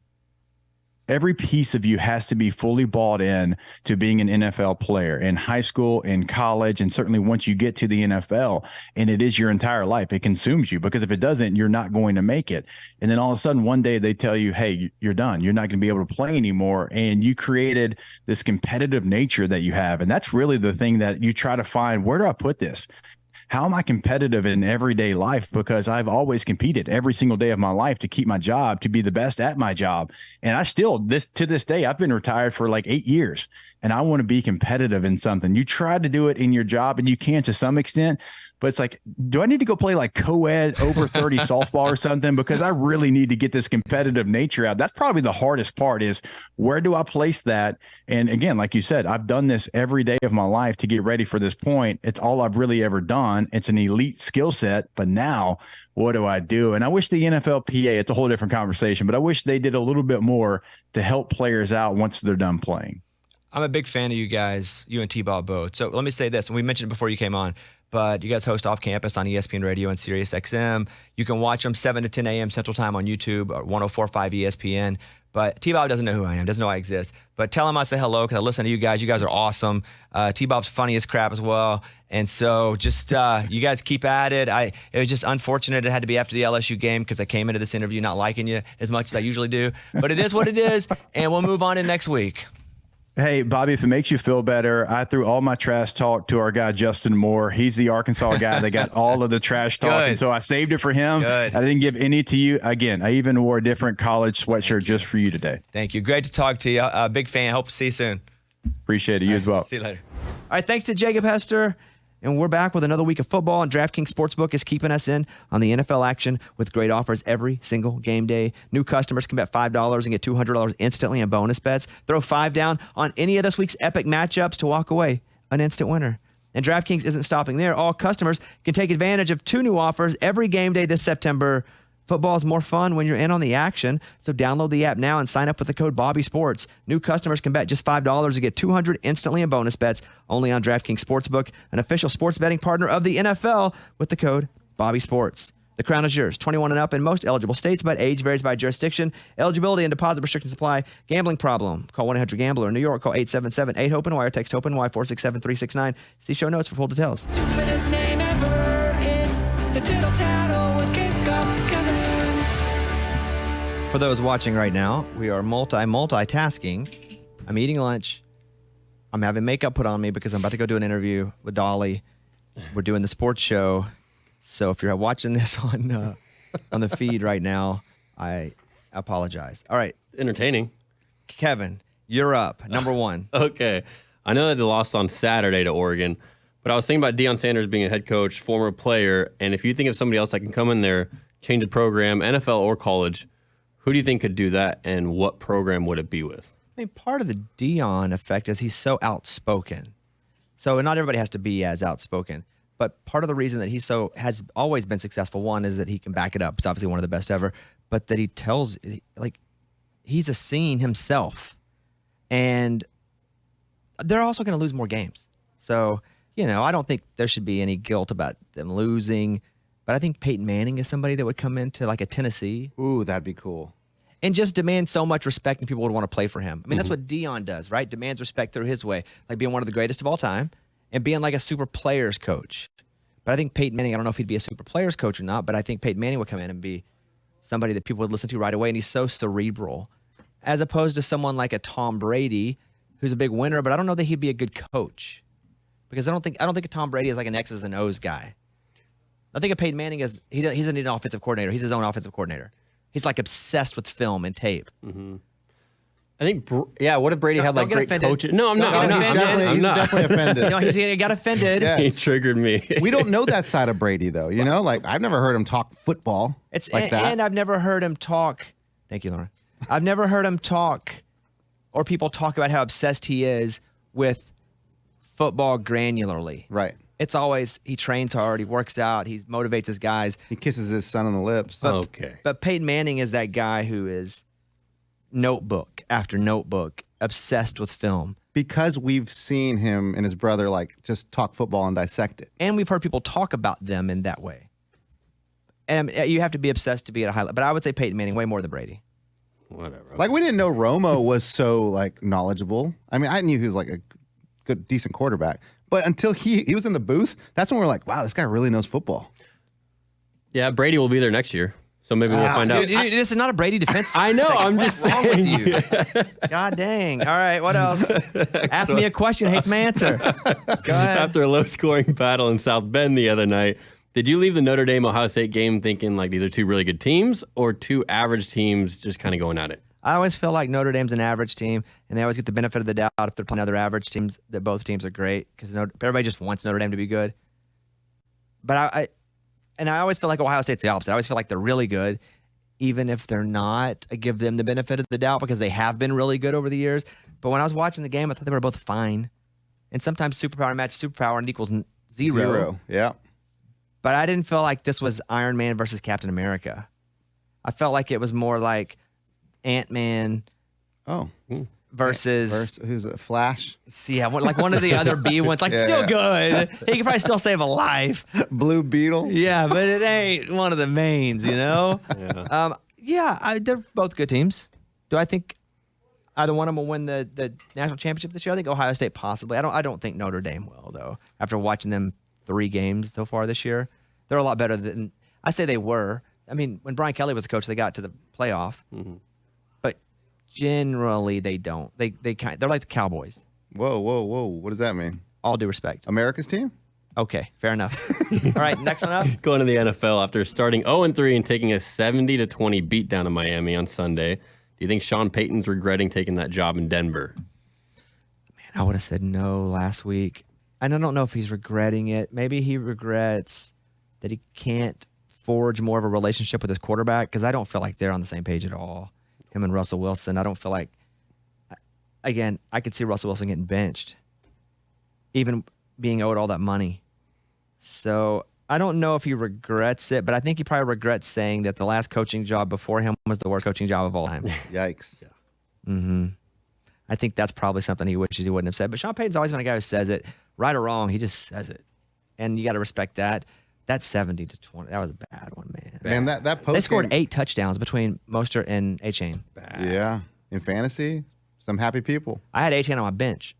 [SPEAKER 5] piece of you has to be fully bought in to being an NFL player in high school, in college, and certainly once you get to the NFL, and it is your entire life. It consumes you, because if it doesn't, you're not going to make it. And then all of a sudden one day they tell you, hey, you're done. You're not going to be able to play anymore. And you created this competitive nature that you have. And that's really the thing that you try to find. Where do I put this? How am I competitive in everyday life? Because I've always competed every single day of my life to keep my job, to be the best at my job. And I still, to this day, I've been retired for like 8 years, and I want to be competitive in something. You try to do it in your job, and you can to some extent, but it's like, do I need to go play like co-ed over 30 softball or something? Because I really need to get this competitive nature out. That's probably the hardest part, is where do I place that? And again, like you said, I've done this every day of my life to get ready for this point. It's all I've really ever done. It's an elite skill set, but now what do I do? And I wish the NFLPA, it's a whole different conversation, but I wish they did a little bit more to help players out once they're done playing.
[SPEAKER 2] I'm a big fan of you guys, you and T-Ball both. So let me say this, and we mentioned it before you came on, but you guys host off campus on ESPN Radio and Sirius XM. You can watch them 7 to 10 a.m. Central Time on YouTube or 104.5 ESPN. But T-Bob doesn't know who I am, doesn't know I exist. But tell him I say hello because I listen to you guys. You guys are awesome. T-Bob's funny as crap as well. And so just you guys keep at it. It was just unfortunate it had to be after the LSU game because I came into this interview not liking you as much as I usually do. But it is what it is, and we'll move on to next week.
[SPEAKER 5] Hey, Bobby, if it makes you feel better, I threw all my trash talk to our guy, Justin Moore. He's the Arkansas guy that got all of the trash talk. And so I saved it for him.
[SPEAKER 2] Good.
[SPEAKER 5] I didn't give any to you. Again, I even wore a different college sweatshirt just for you today.
[SPEAKER 2] Thank you. Great to talk to you. Big fan. Hope to see you soon.
[SPEAKER 5] Appreciate it. You as well.
[SPEAKER 2] See you later. All right. Thanks to Jacob Hester. And we're back with another week of football, and DraftKings Sportsbook is keeping us in on the NFL action with great offers every single game day. New customers can bet $5 and get $200 instantly in bonus bets. Throw 5 down on any of this week's epic matchups to walk away an instant winner. And DraftKings isn't stopping there. All customers can take advantage of 2 new offers every game day this September. Football is more fun when you're in on the action, so download the app now and sign up with the code BobbySports. New customers can bet just $5 to get $200 instantly in bonus bets only on DraftKings Sportsbook, an official sports betting partner of the NFL with the code BobbySports. The crown is yours. 21 and up in most eligible states, but age varies by jurisdiction. Eligibility and deposit restrictions apply. Gambling problem? Call 1-800-GAMBLER. In New York, call 877-8-HOPE-NY or text HOPE-NY 467-369. See show notes for full details.
[SPEAKER 1] Stupidest name ever. It's the Tittle Tattle with Kevin.
[SPEAKER 2] For those watching right now, we are multitasking. I'm eating lunch. I'm having makeup put on me because I'm about to go do an interview with Dolly. We're doing the sports show. So if you're watching this on the feed right now, I apologize. All right.
[SPEAKER 4] Entertaining.
[SPEAKER 2] Kevin, you're up. Number 1.
[SPEAKER 4] Okay. I know that they lost on Saturday to Oregon, but I was thinking about Deion Sanders being a head coach, former player, and if you think of somebody else that can come in there, change the program, NFL or college, who do you think could do that, and what program would it be with?
[SPEAKER 2] I mean, part of the Deion effect is he's so outspoken. So not everybody has to be as outspoken. But part of the reason that he has always been successful, one, is that he can back it up. He's obviously one of the best ever. But that he tells, like, he's a scene himself. And they're also going to lose more games. So, I don't think there should be any guilt about them losing. But I think Peyton Manning is somebody that would come into like a Tennessee.
[SPEAKER 3] Ooh, that'd be cool.
[SPEAKER 2] And just demand so much respect and people would want to play for him. I mean, that's what Deion does, right? Demands respect through his way, like being one of the greatest of all time and being like a super players coach. But I think Peyton Manning, I don't know if he'd be a super players coach or not, but I think Peyton Manning would come in and be somebody that people would listen to right away. And he's so cerebral, as opposed to someone like a Tom Brady, who's a big winner, but I don't know that he'd be a good coach because I don't think a Tom Brady is like an X's and O's guy. I think of Peyton Manning as he doesn't need an offensive coordinator. He's his own offensive coordinator. He's like obsessed with film and tape.
[SPEAKER 4] Mm-hmm. I think, what if Brady had like great
[SPEAKER 2] offended.
[SPEAKER 4] coaches? No, I'm not.
[SPEAKER 3] He's definitely offended.
[SPEAKER 2] He got offended.
[SPEAKER 3] Yes.
[SPEAKER 4] He triggered me.
[SPEAKER 3] We don't know that side of Brady, though. Like I've never heard him talk football that.
[SPEAKER 2] And I've never heard him talk. Thank you, Lauren. I've never heard him talk or people talk about how obsessed he is with football granularly.
[SPEAKER 3] Right.
[SPEAKER 2] It's always he trains hard, he works out, he motivates his guys.
[SPEAKER 3] He kisses his son on the lips.
[SPEAKER 4] Okay.
[SPEAKER 2] But Peyton Manning is that guy who is notebook after notebook, obsessed with film.
[SPEAKER 3] Because we've seen him and his brother like just talk football and dissect it.
[SPEAKER 2] And we've heard people talk about them in that way. And you have to be obsessed to be at a high level. But I would say Peyton Manning way more than Brady.
[SPEAKER 4] Whatever.
[SPEAKER 3] Like we didn't know Romo was so like knowledgeable. I mean, I knew he was like a good, decent quarterback. But until he was in the booth, that's when we're like, wow, this guy really knows football.
[SPEAKER 4] Yeah, Brady will be there next year. So maybe we'll find out.
[SPEAKER 2] Dude, this is not a Brady defense.
[SPEAKER 4] I know.
[SPEAKER 2] segment.
[SPEAKER 4] I'm
[SPEAKER 2] What's
[SPEAKER 4] just
[SPEAKER 2] wrong with
[SPEAKER 4] saying.
[SPEAKER 2] you? God dang. All right. What else? Ask me a question. Hates my answer. Go ahead.
[SPEAKER 4] After a low-scoring battle in South Bend the other night, did you leave the Notre Dame-Ohio State game thinking like these are two really good teams or two average teams just kind of going at it?
[SPEAKER 2] I always feel like Notre Dame's an average team, and they always get the benefit of the doubt if they're playing other average teams, that both teams are great, because everybody just wants Notre Dame to be good. But I always feel like Ohio State's the opposite. I always feel like they're really good, even if they're not. I give them the benefit of the doubt because they have been really good over the years. But when I was watching the game, I thought they were both fine. And sometimes superpower match superpower and equals zero.
[SPEAKER 3] Yeah.
[SPEAKER 2] But I didn't feel like this was Iron Man versus Captain America. I felt like it was more like Ant-Man
[SPEAKER 3] Oh.
[SPEAKER 2] versus
[SPEAKER 3] who's it? Flash?
[SPEAKER 2] see, like one of the other B ones. Like still good. He could probably still save a life.
[SPEAKER 3] Blue Beetle?
[SPEAKER 2] Yeah, but it ain't one of the mains, you know?
[SPEAKER 4] Yeah.
[SPEAKER 2] They're both good teams. Do I think either one of them will win the national championship this year? I think Ohio State possibly. I don't think Notre Dame will, though. After watching them 3 games so far this year, they're a lot better than I say they were. I mean, when Brian Kelly was the coach, they got to the playoff.
[SPEAKER 4] Mm-hmm.
[SPEAKER 2] But generally, they don't. They're like the Cowboys.
[SPEAKER 3] Whoa. What does that mean?
[SPEAKER 2] All due respect.
[SPEAKER 3] America's team?
[SPEAKER 2] Okay, fair enough. All right, next one up.
[SPEAKER 4] Going to the NFL after starting 0-3 and taking a 70-20 beatdown in Miami on Sunday. Do you think Sean Payton's regretting taking that job in Denver?
[SPEAKER 2] Man, I would have said no last week. And I don't know if he's regretting it. Maybe he regrets that he can't forge more of a relationship with his quarterback, because I don't feel like they're on the same page at all. Him and Russell Wilson. I don't feel like, again, I could see Russell Wilson getting benched, even being owed all that money. So I don't know if he regrets it, but I think he probably regrets saying that the last coaching job before him was the worst coaching job of all time.
[SPEAKER 3] Yikes.
[SPEAKER 2] I think that's probably something he wishes he wouldn't have said. But Sean Payton's always been a guy who says it, right or wrong. He just says it, and you got to respect that. That 70-20, that was a bad one, man.
[SPEAKER 3] Man, that post
[SPEAKER 2] They scored 8 touchdowns between Mostert and A-Chain.
[SPEAKER 3] Yeah. In fantasy, some happy people.
[SPEAKER 2] I had A-Chain on my bench.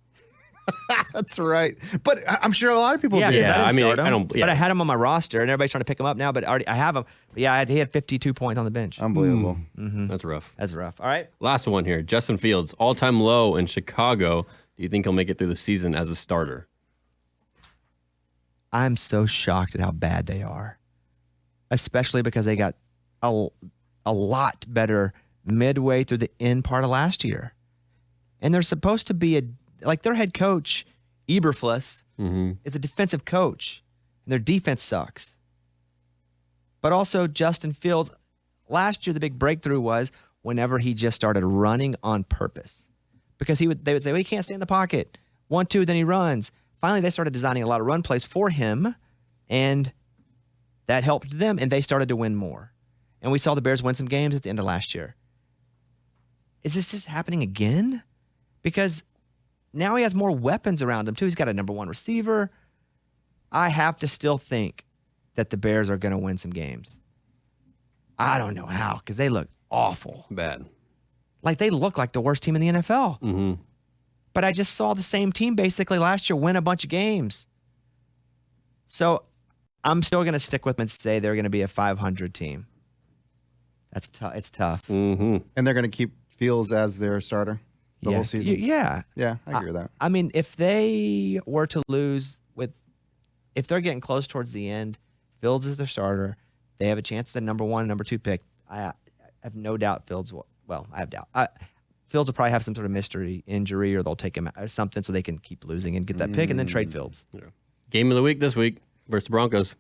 [SPEAKER 3] That's right. But I'm sure a lot of people
[SPEAKER 2] Yeah,
[SPEAKER 3] did.
[SPEAKER 4] Yeah,
[SPEAKER 2] I
[SPEAKER 4] I mean,
[SPEAKER 2] start him,
[SPEAKER 4] I don't- yeah.
[SPEAKER 2] But I had him on my roster, and everybody's trying to pick him up now. But I have him. But yeah, he had 52 points on the bench.
[SPEAKER 3] Unbelievable.
[SPEAKER 4] That's rough.
[SPEAKER 2] That's rough. All right.
[SPEAKER 4] Last one here. Justin Fields, all-time low in Chicago. Do you think he'll make it through the season as a starter?
[SPEAKER 2] I'm so shocked at how bad they are, especially because they got a lot better midway through the end part of last year. And they're supposed to be their head coach, Eberflus, is a defensive coach, and their defense sucks. But also Justin Fields, last year the big breakthrough was whenever he just started running on purpose. Because they would say, well, he can't stay in the pocket. 1-2, then he runs. Finally, they started designing a lot of run plays for him, and that helped them, and they started to win more. And we saw the Bears win some games at the end of last year. Is this just happening again? Because now he has more weapons around him, too. He's got a number 1 receiver. I have to still think that the Bears are going to win some games. I don't know how, because they look awful.
[SPEAKER 4] Bad.
[SPEAKER 2] Like, they look like the worst team in the NFL.
[SPEAKER 4] Mm-hmm.
[SPEAKER 2] But I just saw the same team basically last year win a bunch of games. So I'm still going to stick with them and say they're going to be a 500 team. That's tough. It's tough.
[SPEAKER 4] Mm-hmm.
[SPEAKER 3] And they're going to keep Fields as their starter the whole season.
[SPEAKER 2] Yeah.
[SPEAKER 3] Yeah, I agree with that.
[SPEAKER 2] I mean, if they were to lose if they're getting close towards the end, Fields is their starter. They have a chance at the number 1, number 2 pick. I have no doubt Fields will. Well, I have doubt. Fields will probably have some sort of mystery injury, or they'll take him out or something so they can keep losing and get that pick and then trade Fields.
[SPEAKER 4] Yeah. Game of the week this week versus the Broncos.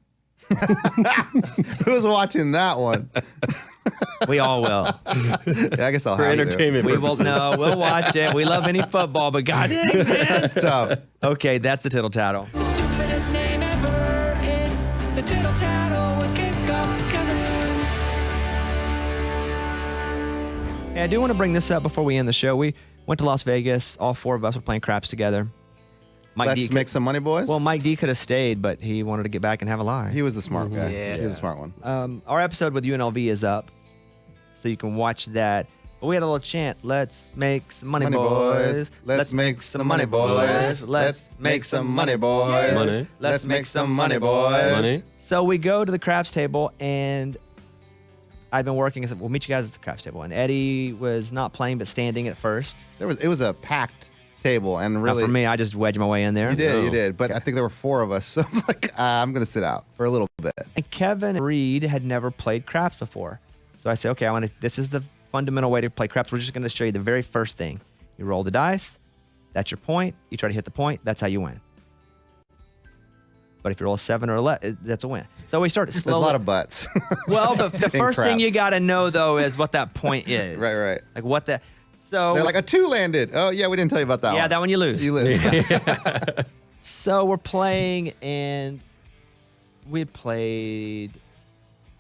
[SPEAKER 3] Who's watching that one?
[SPEAKER 2] We all will.
[SPEAKER 3] Yeah, I guess I'll
[SPEAKER 4] For
[SPEAKER 3] have to.
[SPEAKER 4] entertainment
[SPEAKER 2] We will.
[SPEAKER 4] purposes.
[SPEAKER 2] No, we'll watch it. We love any football, but God dang, man.
[SPEAKER 3] That's tough.
[SPEAKER 2] Okay, that's the tittle tattle.
[SPEAKER 1] The stupidest name ever. It's the Tittle Tattle with Kickoff Kevin.
[SPEAKER 2] Hey, I do want to bring this up before we end the show. We went to Las Vegas. All 4 of us were playing craps together.
[SPEAKER 3] Let's make some money, boys.
[SPEAKER 2] Well, Mike D could have stayed, but he wanted to get back and have a lie.
[SPEAKER 3] he was the smart guy.
[SPEAKER 2] Yeah.
[SPEAKER 3] He was a smart one.
[SPEAKER 2] Our episode with UNLV is up, so you can watch that. But we had a little chant. Let's make some money, boys.
[SPEAKER 3] Let's make some money, boys.
[SPEAKER 2] Let's make some money, boys.
[SPEAKER 4] Money.
[SPEAKER 2] Let's make some money, boys.
[SPEAKER 4] Money.
[SPEAKER 2] So we go to the craps table, and I'd been working. I said, we'll meet you guys at the craps table. And Eddie was not playing, but standing at first.
[SPEAKER 3] It was a packed table, and
[SPEAKER 2] Now,
[SPEAKER 3] really
[SPEAKER 2] for me, I just wedged my way in there.
[SPEAKER 3] you did. But I think there were 4 of us, so I was like, I'm gonna sit out for a little bit.
[SPEAKER 2] And Kevin and Reid had never played craps before. So I said, okay, this is the fundamental way to play craps. We're just going to show you the very first thing. You roll the dice. That's your point. You try to hit the point. That's how you win. But if you roll a 7 or 11, that's a win. So we started slowly.
[SPEAKER 3] There's a lot of butts.
[SPEAKER 2] Well, but the
[SPEAKER 3] in
[SPEAKER 2] first thing you
[SPEAKER 3] craps.
[SPEAKER 2] got to know, though, is what that point is.
[SPEAKER 3] Right.
[SPEAKER 2] Like what the... So...
[SPEAKER 3] They're like, a 2 landed. Oh, yeah, we didn't tell you about that one.
[SPEAKER 2] yeah, that one you lose.
[SPEAKER 3] You lose.
[SPEAKER 2] So we're playing, and we had played...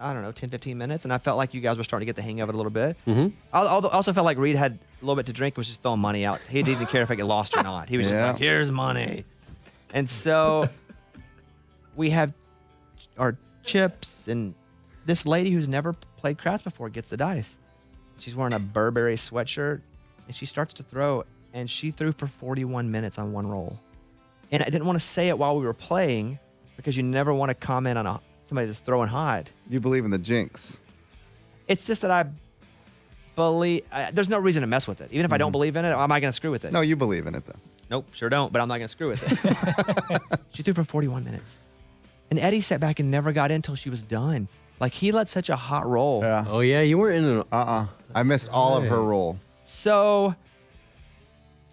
[SPEAKER 2] I don't know, 10, 15 minutes. And I felt like you guys were starting to get the hang of it a little bit. I also felt like Reid had a little bit to drink, was just throwing money out. He didn't even care if I get lost or not. He was just like, here's money. And so we have our chips, and this lady who's never played craps before gets the dice. She's wearing a Burberry sweatshirt, and she starts to throw, and she threw for 41 minutes on one roll. And I didn't want to say it while we were playing because you never want to comment on somebody that's throwing hot.
[SPEAKER 3] You believe in the jinx.
[SPEAKER 2] It's just that I believe there's no reason to mess with it. Even if I don't believe in it, am I going to screw with it?
[SPEAKER 3] No, you believe in it, though.
[SPEAKER 2] Nope, sure don't, but I'm not going to screw with it. She threw for 41 minutes. And Eddie sat back and never got in until she was done. Like, he let such a hot roll.
[SPEAKER 3] Yeah.
[SPEAKER 4] Oh, yeah. You weren't in an.
[SPEAKER 3] I missed all of her roll.
[SPEAKER 2] So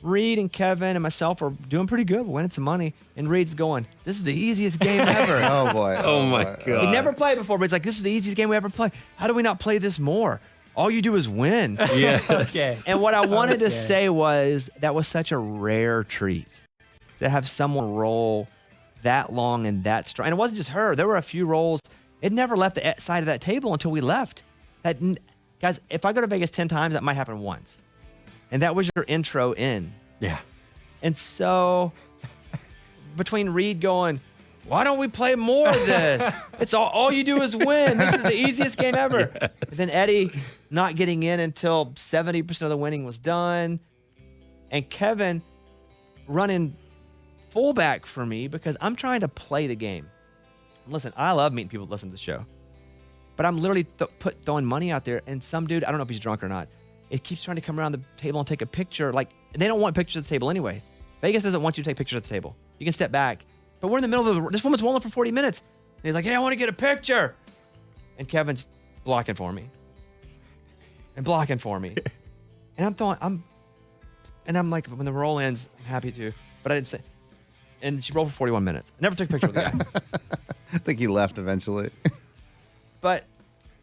[SPEAKER 2] Reid and Kevin and myself are doing pretty good. We're winning some money. And Reid's going, this is the easiest game ever.
[SPEAKER 3] Oh, boy.
[SPEAKER 4] Oh, my God.
[SPEAKER 2] He never played before, but he's like, this is the easiest game we ever played. How do we not play this more? All you do is win.
[SPEAKER 4] Yeah.
[SPEAKER 6] Okay.
[SPEAKER 2] And what I wanted to say was that was such a rare treat to have someone roll that long and that strong. And it wasn't just her. There were a few rolls. It never left the side of that table until we left. Guys, if I go to Vegas 10 times, that might happen once. And that was your intro in.
[SPEAKER 4] Yeah.
[SPEAKER 2] And so between Reid going, why don't we play more of this? It's all you do is win. This is the easiest game ever. Yes. And then Eddie not getting in until 70% of the winning was done. And Kevin running fullback for me because I'm trying to play the game. Listen, I love meeting people that listen to the show. But I'm literally throwing money out there, and some dude, I don't know if he's drunk or not, it keeps trying to come around the table and take a picture. Like, they don't want pictures at the table anyway. Vegas doesn't want you to take pictures at the table. You can step back. But we're in the middle of this woman's rolling for 40 minutes. And he's like, hey, I want to get a picture. And Kevin's blocking for me. And blocking for me. And I'm like, when the roll ends, I'm happy to. But I didn't say. And she rolled for 41 minutes. I never took a picture with the guy.
[SPEAKER 3] I think he left eventually.
[SPEAKER 2] But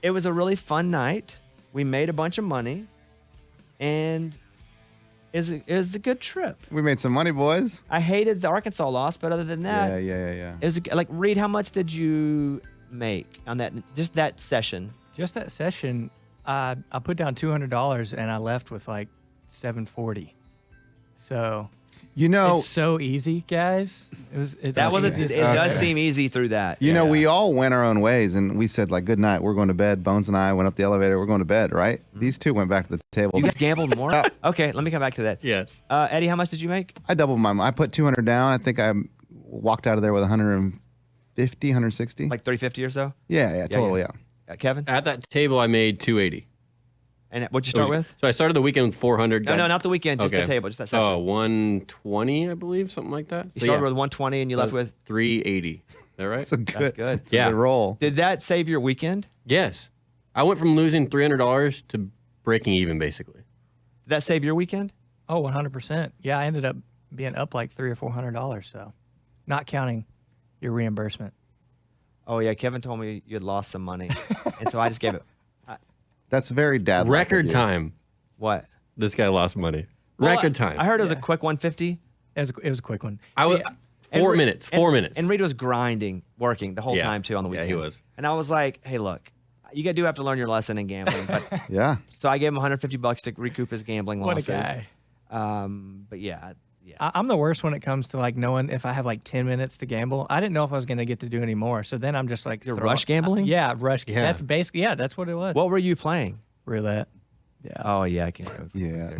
[SPEAKER 2] it was a really fun night. We made a bunch of money. And it was a good trip.
[SPEAKER 3] We made some money, boys.
[SPEAKER 2] I hated the Arkansas loss, but other than that,
[SPEAKER 3] Yeah.
[SPEAKER 2] it was like, Reid, how much did you make on just that session?
[SPEAKER 6] Just that session, I put down $200 and I left with like $740. So it's so easy, guys. It does seem easy through that.
[SPEAKER 3] You know, we all went our own ways, and we said, like, good night. We're going to bed. Bones and I went up the elevator. We're going to bed, right? These two went back to the table.
[SPEAKER 2] You guys gambled more? Okay, let me come back to that.
[SPEAKER 4] Yes.
[SPEAKER 2] Eddie, how much did you make?
[SPEAKER 3] I doubled my money. I put 200 down. I think I walked out of there with 150, 160.
[SPEAKER 2] Like 350 or so?
[SPEAKER 3] Yeah, totally, yeah.
[SPEAKER 2] Kevin?
[SPEAKER 4] At that table, I made 280.
[SPEAKER 2] And what'd you start with?
[SPEAKER 4] So I started the weekend with 400.
[SPEAKER 2] No, not the weekend, just the table, just that session.
[SPEAKER 4] Oh, 120, I believe, something like that.
[SPEAKER 2] You started with 120 and you left with
[SPEAKER 4] 380. Is that right?
[SPEAKER 3] That's a good,
[SPEAKER 2] That's good.
[SPEAKER 3] It's a good roll.
[SPEAKER 2] Did that save your weekend?
[SPEAKER 4] Yes. I went from losing $300 to breaking even, basically.
[SPEAKER 2] Did that save your weekend?
[SPEAKER 6] Oh, 100%. Yeah, I ended up being up like $300 or $400. So, not counting your reimbursement.
[SPEAKER 2] Oh yeah, Kevin told me you had lost some money, and so I just gave it.
[SPEAKER 3] That's very dad.
[SPEAKER 4] Record time.
[SPEAKER 2] What?
[SPEAKER 4] This guy lost money.
[SPEAKER 2] Well,
[SPEAKER 4] Record time.
[SPEAKER 2] I heard it was a quick 150.
[SPEAKER 6] It was a quick one.
[SPEAKER 4] I was 4 minutes. 4 minutes.
[SPEAKER 2] And Reid was working the whole time too on the weekend.
[SPEAKER 4] Yeah, he was.
[SPEAKER 2] And I was like, hey, look, you do have to learn your lesson in gambling. But
[SPEAKER 3] Yeah.
[SPEAKER 2] so I gave him $150 to recoup his gambling
[SPEAKER 6] What
[SPEAKER 2] losses.
[SPEAKER 6] a guy.
[SPEAKER 2] But yeah.
[SPEAKER 6] I'm the worst when it comes to like knowing if I have like 10 minutes to gamble. I didn't know if I was going to get to do any more. So then I'm just like.
[SPEAKER 2] You're rush gambling?
[SPEAKER 6] Yeah, rush.
[SPEAKER 4] Yeah.
[SPEAKER 6] That's basically, that's what it was.
[SPEAKER 2] What were you playing?
[SPEAKER 6] Roulette. Yeah.
[SPEAKER 2] Oh yeah, I can't.
[SPEAKER 3] Yeah.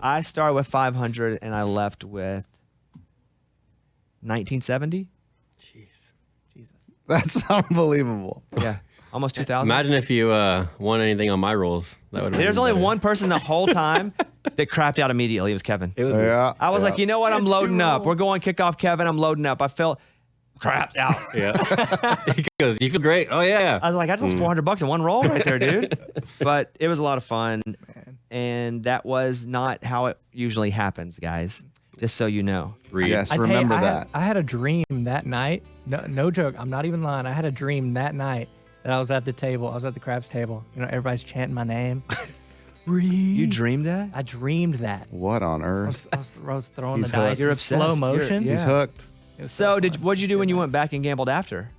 [SPEAKER 2] I started with 500 and I left with 1970.
[SPEAKER 6] Jesus.
[SPEAKER 3] That's unbelievable.
[SPEAKER 2] Yeah, almost 2,000.
[SPEAKER 4] Imagine if you won anything on my rolls. That would.
[SPEAKER 2] There's only one person the whole time that crapped out immediately. It was Kevin.
[SPEAKER 4] It was.
[SPEAKER 3] Yeah.
[SPEAKER 2] I was like, you know what? I'm
[SPEAKER 6] It's
[SPEAKER 2] loading
[SPEAKER 6] two
[SPEAKER 2] up.
[SPEAKER 6] rolls.
[SPEAKER 2] We're going kickoff, Kevin. I'm loading up. I felt crapped out.
[SPEAKER 4] Yeah. He goes, you feel great. Oh yeah.
[SPEAKER 2] I was like, I just lost $400 in one roll right there, dude. But it was a lot of fun, and that was not how it usually happens, guys. Just so you know.
[SPEAKER 3] Yes,
[SPEAKER 6] Hey,
[SPEAKER 3] remember
[SPEAKER 6] I
[SPEAKER 3] that.
[SPEAKER 6] Had, I had a dream that night. No joke. I'm not even lying. I had a dream that night that I was at the table. I was at the craps table. You know, everybody's chanting my name. Reid.
[SPEAKER 2] You dreamed that?
[SPEAKER 6] I dreamed that.
[SPEAKER 3] What on earth?
[SPEAKER 6] I was throwing
[SPEAKER 3] He's
[SPEAKER 6] the dice
[SPEAKER 3] hooked.
[SPEAKER 2] You're
[SPEAKER 6] in
[SPEAKER 2] obsessed.
[SPEAKER 6] slow motion.
[SPEAKER 2] Yeah.
[SPEAKER 3] He's hooked.
[SPEAKER 6] It was
[SPEAKER 2] So
[SPEAKER 6] fun.
[SPEAKER 2] what'd you do when you went back and gambled after?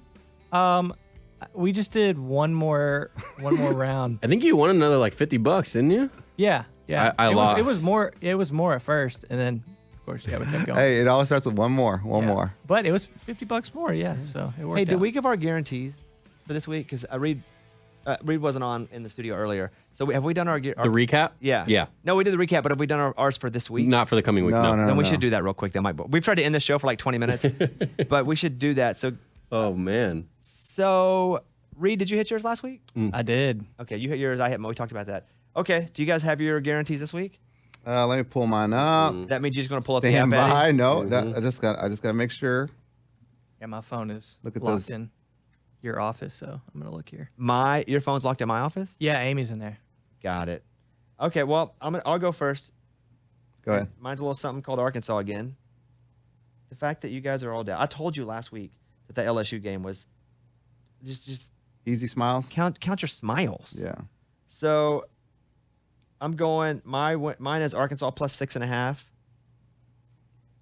[SPEAKER 6] We just did one more round.
[SPEAKER 4] I think you won another like $50, didn't you?
[SPEAKER 6] Yeah.
[SPEAKER 4] I lost.
[SPEAKER 6] It was more at first, and then of course, we kept going.
[SPEAKER 3] Hey, it always starts with one more.
[SPEAKER 6] But it was $50 more, so it worked.
[SPEAKER 2] Hey, did
[SPEAKER 6] out.
[SPEAKER 2] we give our guarantees for this week? Because Reid wasn't on in the studio earlier. So have we done our
[SPEAKER 4] the recap?
[SPEAKER 2] Yeah. No, we did the recap, but have we done ours for this week?
[SPEAKER 4] Not for the coming week. No.
[SPEAKER 2] Then we should do that real quick. We've tried to end the show for like 20 minutes, but we should do that. So.
[SPEAKER 4] Oh man.
[SPEAKER 2] So, Reid, did you hit yours last week?
[SPEAKER 6] I did.
[SPEAKER 2] Okay, you hit yours. I hit mine. We talked about that. Okay, do you guys have your guarantees this week?
[SPEAKER 3] Let me pull mine up.
[SPEAKER 2] That means you're just gonna pull up the
[SPEAKER 3] Stand
[SPEAKER 2] app.
[SPEAKER 3] by. No, I just got to make sure.
[SPEAKER 6] Yeah, my phone is
[SPEAKER 3] Look at
[SPEAKER 6] locked
[SPEAKER 3] those.
[SPEAKER 6] in your office, so I'm gonna look here.
[SPEAKER 2] Your phone's locked in my office?
[SPEAKER 6] Yeah, Amy's in there.
[SPEAKER 2] Got it. Okay, well, I'll go first.
[SPEAKER 3] Go ahead.
[SPEAKER 2] Mine's a little something called Arkansas again. The fact that you guys are all down. I told you last week that the LSU game was just
[SPEAKER 3] Easy smiles.
[SPEAKER 2] count your smiles.
[SPEAKER 3] Yeah.
[SPEAKER 2] So I'm going. Mine is Arkansas plus 6.5,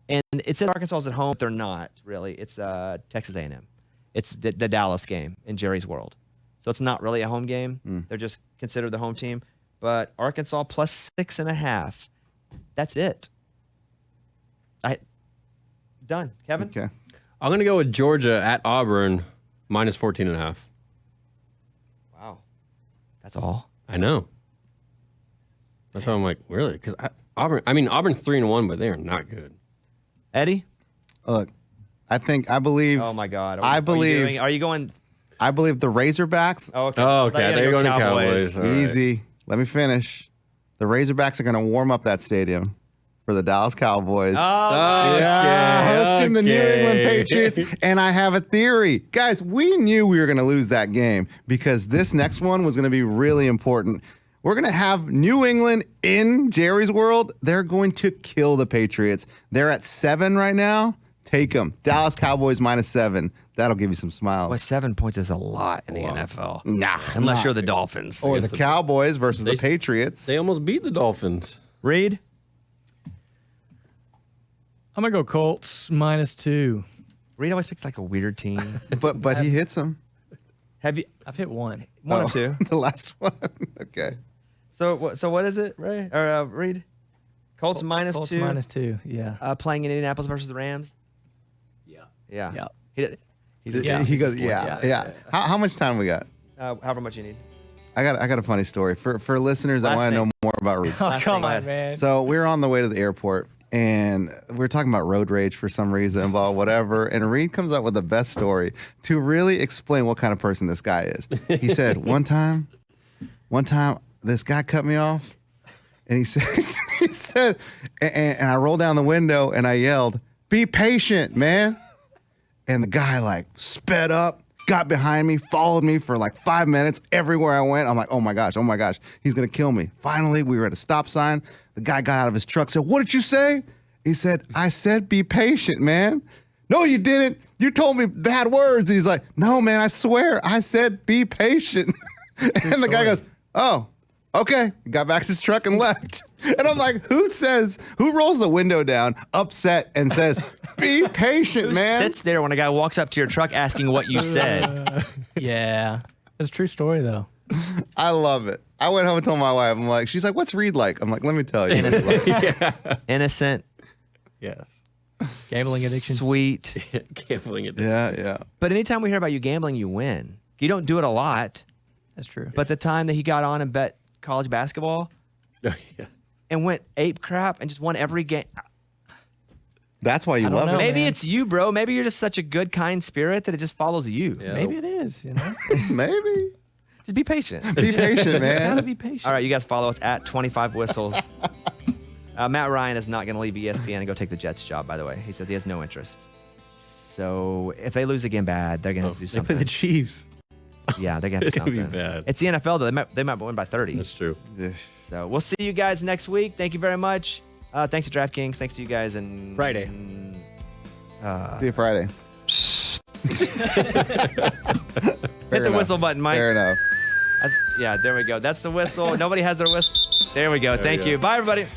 [SPEAKER 2] and it says Arkansas is at home. They're not really. It's Texas A&M. It's the Dallas game in Jerry's World, so it's not really a home game. They're just considered the home team. But Arkansas plus 6.5. That's it. Done. Kevin.
[SPEAKER 3] Okay.
[SPEAKER 4] I'm gonna go with Georgia at Auburn minus 14.5.
[SPEAKER 2] Wow. That's all.
[SPEAKER 4] I know. That's why I'm like, really? Because Auburn's 3-1, but they are not good.
[SPEAKER 2] Eddie.
[SPEAKER 3] Look, I believe.
[SPEAKER 2] Oh my God.
[SPEAKER 3] Are
[SPEAKER 2] you going?
[SPEAKER 3] I believe the Razorbacks.
[SPEAKER 2] Oh, okay.
[SPEAKER 4] Oh, okay. They're going to Cowboys. All right.
[SPEAKER 3] Easy. Let me finish. The Razorbacks are going to warm up that stadium for the Dallas Cowboys. Hosting the New England Patriots. And I have a theory. Guys, we knew we were going to lose that game because this next one was going to be really important. We're going to have New England in Jerry's World. They're going to kill the Patriots. They're at 7 right now. Take them. Dallas Cowboys minus 7. That'll give you some smiles.
[SPEAKER 2] Well, 7 points is a lot in the NFL.
[SPEAKER 3] Nah.
[SPEAKER 2] Unless you're the Dolphins.
[SPEAKER 3] Or the Cowboys versus the Patriots.
[SPEAKER 4] They almost beat the Dolphins.
[SPEAKER 2] Reid?
[SPEAKER 6] I'm gonna go Colts minus 2.
[SPEAKER 2] Reid always picks like a weird team.
[SPEAKER 3] but he hits them.
[SPEAKER 2] Have you
[SPEAKER 6] I've hit one.
[SPEAKER 2] one or two?
[SPEAKER 3] The last one. Okay.
[SPEAKER 2] So what is it, Ray? Or Reid? Colts minus
[SPEAKER 6] Colts
[SPEAKER 2] 2.
[SPEAKER 6] minus 2. Yeah.
[SPEAKER 2] Playing in Indianapolis versus the Rams. Yeah.
[SPEAKER 6] Yeah.
[SPEAKER 3] He goes, yeah. How much time we got?
[SPEAKER 2] However much you need.
[SPEAKER 3] I got a funny story for listeners that
[SPEAKER 2] Last
[SPEAKER 3] want to
[SPEAKER 2] thing.
[SPEAKER 3] know more about Reid.
[SPEAKER 6] Oh,
[SPEAKER 2] Last
[SPEAKER 6] come
[SPEAKER 2] thing,
[SPEAKER 6] on, man.
[SPEAKER 3] So we're on the way to the airport and we're talking about road rage for some reason, blah, whatever. And Reid comes up with the best story to really explain what kind of person this guy is. He said, one time, this guy cut me off and he said, and I rolled down the window and I yelled, "Be patient, man." And the guy like sped up, got behind me, followed me for like 5 minutes. Everywhere I went, I'm like, oh my gosh, he's gonna kill me. Finally, we were at a stop sign. The guy got out of his truck, said, "What did you say?" He said, "I said be patient, man." "No, you didn't. You told me bad words." And he's like, "No, man, I swear, I said be patient." And the guy goes, "Oh, okay." Got back to his truck and left. And I'm like, who rolls the window down, upset, and says, "Be patient, man"?
[SPEAKER 2] Sits there when a guy walks up to your truck asking what you said.
[SPEAKER 6] Yeah. It's a true story, though.
[SPEAKER 3] I love it. I went home and told my wife, I'm like, she's like, "What's Reid like?" I'm like, "Let me tell you."
[SPEAKER 2] Innocent,
[SPEAKER 4] Yes.
[SPEAKER 6] Gambling addiction.
[SPEAKER 2] sweet.
[SPEAKER 4] Gambling it.
[SPEAKER 3] Yeah.
[SPEAKER 2] But anytime we hear about you gambling, you win. You don't do it a lot.
[SPEAKER 6] That's true.
[SPEAKER 2] But the time that he got on and bet college basketball and went ape crap and just won every game.
[SPEAKER 3] That's why you
[SPEAKER 6] I don't
[SPEAKER 3] love
[SPEAKER 6] know.
[SPEAKER 3] it.
[SPEAKER 2] Maybe
[SPEAKER 6] man.
[SPEAKER 2] it's you, bro. Maybe you're just such a good, kind spirit that it just follows you.
[SPEAKER 4] Yeah.
[SPEAKER 6] Maybe it is,
[SPEAKER 3] Maybe.
[SPEAKER 2] Just be patient.
[SPEAKER 3] Be patient,
[SPEAKER 6] Gotta
[SPEAKER 3] man.
[SPEAKER 6] be patient.
[SPEAKER 2] All right, you guys follow us at 25 Whistles. Matt Ryan is not going to leave ESPN and go take the Jets job, by the way. He says he has no interest. So if they lose again bad, they're going to have to do
[SPEAKER 4] They play
[SPEAKER 2] something.
[SPEAKER 4] the Chiefs.
[SPEAKER 2] Yeah, they're going to have
[SPEAKER 4] It's
[SPEAKER 2] to do
[SPEAKER 4] gonna be
[SPEAKER 2] something.
[SPEAKER 4] bad.
[SPEAKER 2] It's the NFL, though. They might win by 30.
[SPEAKER 4] That's true.
[SPEAKER 2] So we'll see you guys next week. Thank you very much. Thanks to DraftKings. Thanks to you guys. And
[SPEAKER 4] Friday.
[SPEAKER 3] See you Friday.
[SPEAKER 2] Hit the whistle button, Mike.
[SPEAKER 3] Fair enough.
[SPEAKER 2] Yeah, there we go. That's the whistle. Nobody has their whistle. There we go. Thank you. Bye, everybody.